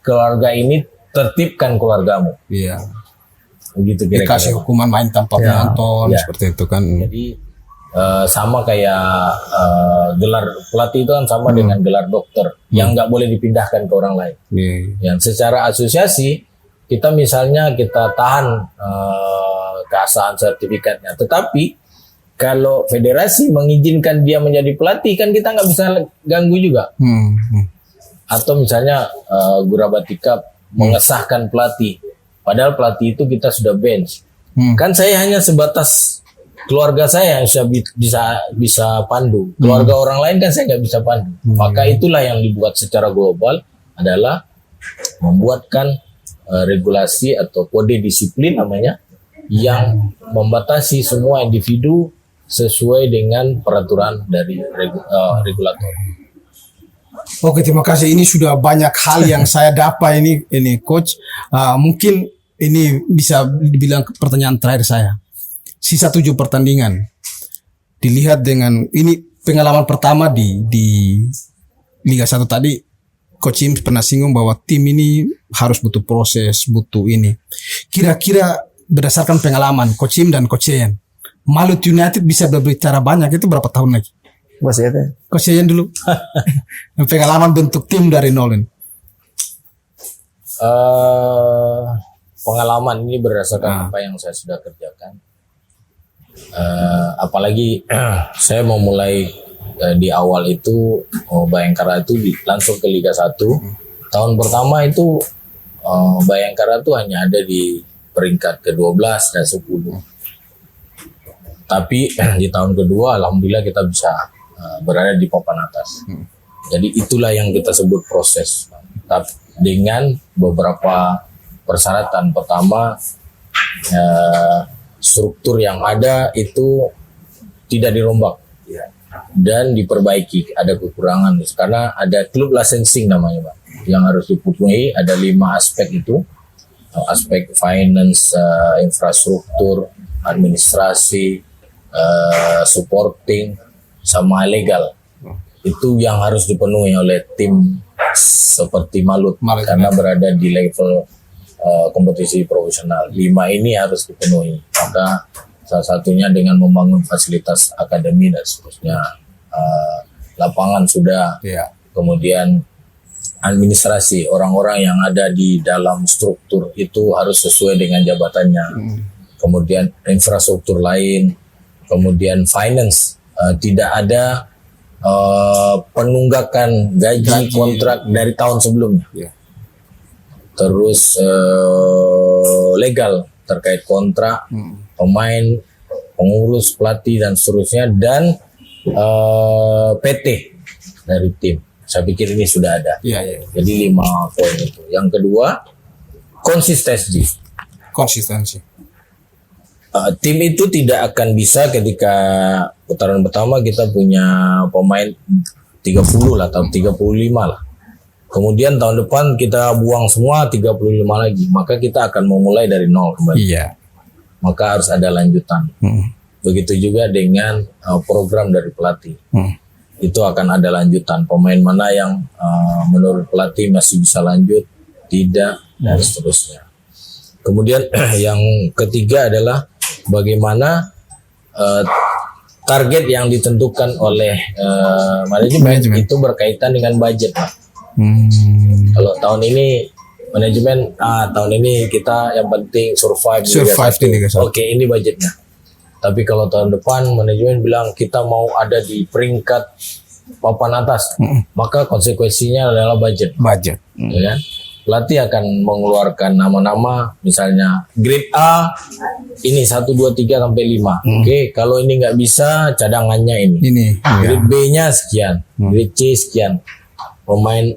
[SPEAKER 3] Keluarga ini tertibkan keluargamu.
[SPEAKER 1] Iya.
[SPEAKER 3] Begitu kira-kira.
[SPEAKER 1] Dikasih hukuman main tanpa penonton seperti itu kan.
[SPEAKER 3] Jadi sama kayak gelar pelatih itu kan sama dengan gelar dokter yang nggak boleh dipindahkan ke orang lain. Yang secara asosiasi kita misalnya kita tahan keabsahan sertifikatnya, tetapi kalau federasi mengizinkan dia menjadi pelatih kan kita nggak bisa ganggu juga. Atau misalnya Gurabatika mengesahkan pelatih, padahal pelatih itu kita sudah bench. Kan saya hanya sebatas keluarga saya yang bisa pandu. Keluarga orang lain kan saya nggak bisa pandu. Maka itulah yang dibuat secara global adalah membuatkan regulasi atau kode disiplin namanya yang membatasi semua individu sesuai dengan peraturan dari regulator.
[SPEAKER 1] Oke, terima kasih. Ini sudah banyak hal yang saya dapat ini coach. Mungkin ini bisa dibilang pertanyaan terakhir saya. Sisa 7 pertandingan. Dilihat dengan ini pengalaman pertama di Liga 1 tadi, Coach Im pernah singgung bahwa tim ini harus butuh proses, butuh ini. Kira-kira berdasarkan pengalaman Coach Im dan Coach Yeyen, Malut United bisa berbicara banyak itu berapa tahun lagi?
[SPEAKER 2] Masih ada.
[SPEAKER 1] Coach Yeyen dulu. Pengalaman bentuk tim dari nol.
[SPEAKER 3] Pengalaman ini berdasarkan apa yang saya sudah kerjakan. Apalagi saya mau mulai di awal itu Bayangkara itu langsung ke Liga 1. Tahun pertama itu Bayangkara itu hanya ada di peringkat ke-12 dan 10. Tapi di tahun kedua alhamdulillah kita bisa berada di papan atas. Jadi itulah yang kita sebut proses. Tapi dengan beberapa persyaratan. Pertama, struktur yang ada itu tidak dirombak dan diperbaiki. Ada kekurangan karena ada klub licensing namanya, Pak, yang harus dipenuhi. Ada 5 aspek itu, aspek finance, infrastruktur, administrasi, supporting, sama legal. Itu yang harus dipenuhi oleh tim seperti Malut karena berada di level kompetisi profesional. 5 ini harus dipenuhi. Maka salah satunya dengan membangun fasilitas akademi dan seterusnya. Lapangan sudah, kemudian administrasi, orang-orang yang ada di dalam struktur itu harus sesuai dengan jabatannya. Kemudian infrastruktur lain, kemudian finance, tidak ada penunggakan gaji kontrak dari tahun sebelumnya. Terus legal terkait kontrak, pemain, pengurus, pelatih dan seterusnya, dan PT dari tim. Saya pikir ini sudah ada. Jadi 5 poin itu. Yang kedua, konsistensi. Tim itu tidak akan bisa ketika putaran pertama kita punya pemain 30 lah atau 35 lah. Kemudian tahun depan kita buang semua 35 lagi, maka kita akan memulai dari nol kembali. Maka harus ada lanjutan. Begitu juga dengan program dari pelatih. Itu akan ada lanjutan. Pemain mana yang menurut pelatih masih bisa lanjut, tidak, dan seterusnya. Kemudian yang ketiga adalah bagaimana target yang ditentukan oleh manajemen itu berkaitan dengan budget, Pak. Kalau tahun ini manajemen tahun ini kita yang penting survive di Liga 1. Oke, ini budgetnya. Tapi kalau tahun depan manajemen bilang kita mau ada di peringkat papan atas, maka konsekuensinya adalah budget. Ya kan? pelatih akan mengeluarkan nama-nama, misalnya grade A ini 1, 2, 3 sampai 5. Oke, kalau ini nggak bisa, cadangannya ini. Grade B-nya sekian, grade C sekian, pemain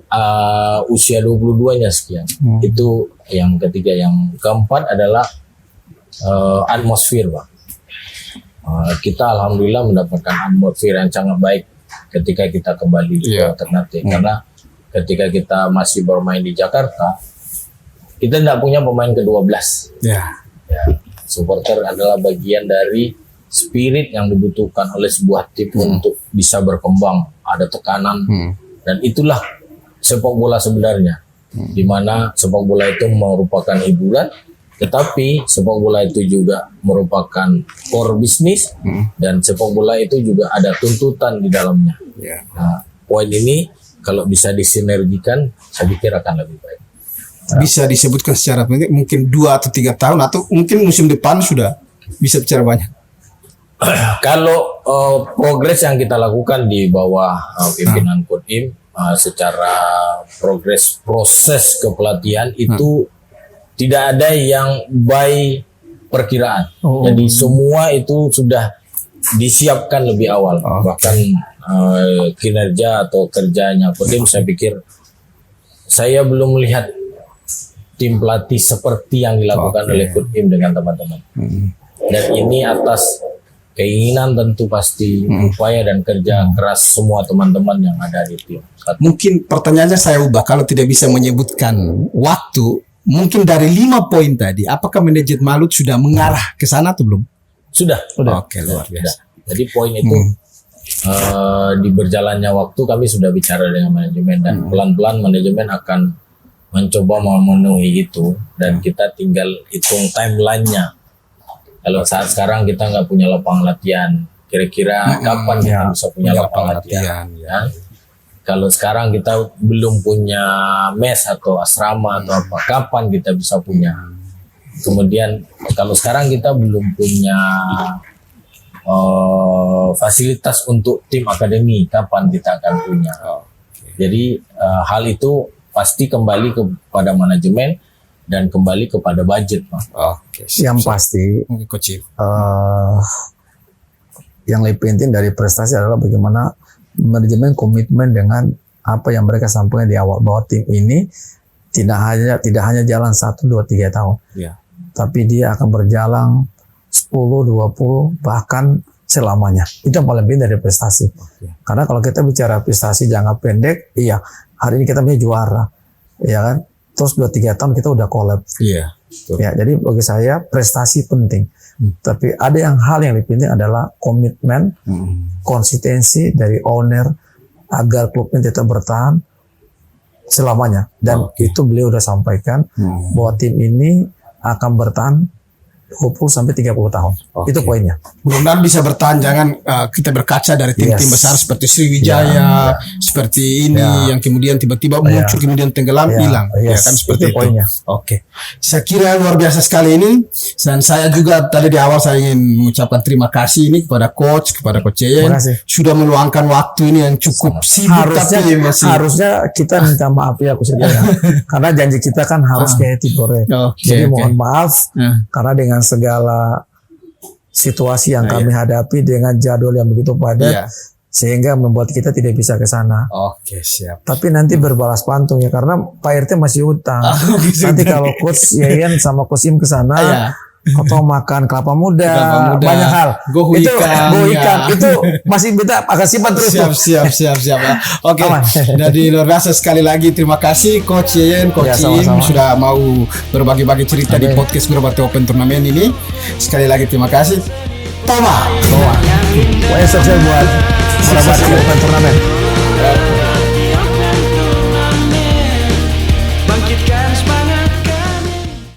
[SPEAKER 3] usia 22-nya sekian. Itu yang ketiga. Yang keempat adalah atmosfer, Pak. Kita alhamdulillah mendapatkan atmosfer yang sangat baik ketika kita kembali ke Ternate, karena ketika kita masih bermain di Jakarta, kita tidak punya pemain ke-12. Ya, supporter adalah bagian dari spirit yang dibutuhkan oleh sebuah tim untuk bisa berkembang. Ada tekanan, dan itulah sepak bola sebenarnya, di mana sepak bola itu merupakan hiburan, tetapi sepak bola itu juga merupakan core bisnis, dan sepak bola itu juga ada tuntutan di dalamnya. Nah, poin ini kalau bisa disinergikan, saya pikir akan lebih baik.
[SPEAKER 1] Bisa disebutkan secara mungkin 2 atau 3 tahun, atau mungkin musim depan sudah bisa bicara banyak.
[SPEAKER 3] Kalau progres yang kita lakukan di bawah pimpinan Coach Im, secara proses kepelatihan itu tidak ada yang by perkiraan. Jadi semua itu sudah disiapkan lebih awal. Bahkan kinerja atau kerjanya Coach Im, saya pikir saya belum melihat tim pelatih seperti yang dilakukan oleh Coach Im dengan teman-teman. Dan ini atas keinginan tentu pasti, upaya dan kerja keras semua teman-teman yang ada di tim.
[SPEAKER 1] Mungkin pertanyaannya saya ubah, kalau tidak bisa menyebutkan waktu, mungkin dari 5 poin tadi, apakah manajemen Malut sudah mengarah ke sana atau belum?
[SPEAKER 3] Sudah.
[SPEAKER 1] Oke, luar biasa.
[SPEAKER 3] Jadi poin itu di berjalannya waktu kami sudah bicara dengan manajemen, dan pelan-pelan manajemen akan mencoba memenuhi itu, dan kita tinggal hitung timeline-nya. Kalau saat sekarang kita nggak punya lapangan latihan, kira-kira kapan kita bisa punya lapangan latihan? Ya. Kalau sekarang kita belum punya mes atau asrama atau apa, kapan kita bisa punya? Kemudian kalau sekarang kita belum punya fasilitas untuk tim akademi, kapan kita akan punya? Jadi hal itu pasti kembali kepada manajemen dan kembali kepada budget, Pak.
[SPEAKER 2] Yang pasti, yang lebih penting dari prestasi adalah bagaimana manajemen komitmen dengan apa yang mereka sampaikan di awal, bahwa tim ini tidak hanya jalan 1, 2, 3 tahun, tapi dia akan berjalan 10, 20, bahkan selamanya. Itu yang paling penting dari prestasi. Karena kalau kita bicara prestasi jangka pendek, hari ini kita punya juara, ya kan? Terus 2-3 tahun kita udah collapse. Ya, jadi bagi saya prestasi penting. Tapi ada hal yang lebih penting adalah komitmen, konsistensi dari owner agar klubnya tetap bertahan selamanya. Dan itu beliau udah sampaikan bahwa tim ini akan bertahan 20-30 tahun. Itu poinnya.
[SPEAKER 1] Mudah-mudahan bisa bertahan. Jangan kita berkaca dari tim-tim besar seperti Sriwijaya, seperti ini yang kemudian tiba-tiba muncul, kemudian tenggelam, hilang. Ya kan, seperti itu.
[SPEAKER 2] Poinnya.
[SPEAKER 1] Saya kira luar biasa sekali ini. Dan saya juga tadi di awal saya ingin mengucapkan terima kasih ini kepada Coach Yen, sudah meluangkan waktu ini yang cukup sibuk.
[SPEAKER 2] Harusnya kita minta maaf ya Coach Yen, karena janji kita kan harus kayak Tidore. Jadi mohon maaf karena dengan segala situasi yang kami hadapi dengan jadwal yang begitu padat, sehingga membuat kita tidak bisa ke sana.
[SPEAKER 1] Siap.
[SPEAKER 2] Tapi nanti berbalas pantun ya, karena Pak RT masih utang. Nanti kalau Coach Yayan sama Coach Im ke sana, atau makan kelapa muda, banyak hal. Gohuikan itu masih kita akan simpan terus.
[SPEAKER 1] Siap. Oke. Jadi luar biasa sekali lagi, terima kasih Coach Yayan, Coach Im sudah mau berbagi-bagi cerita di podcast Gurabate Open Turnamen ini. Sekali lagi terima kasih. Toma. Sukses buat Gurabate Open Turnamen.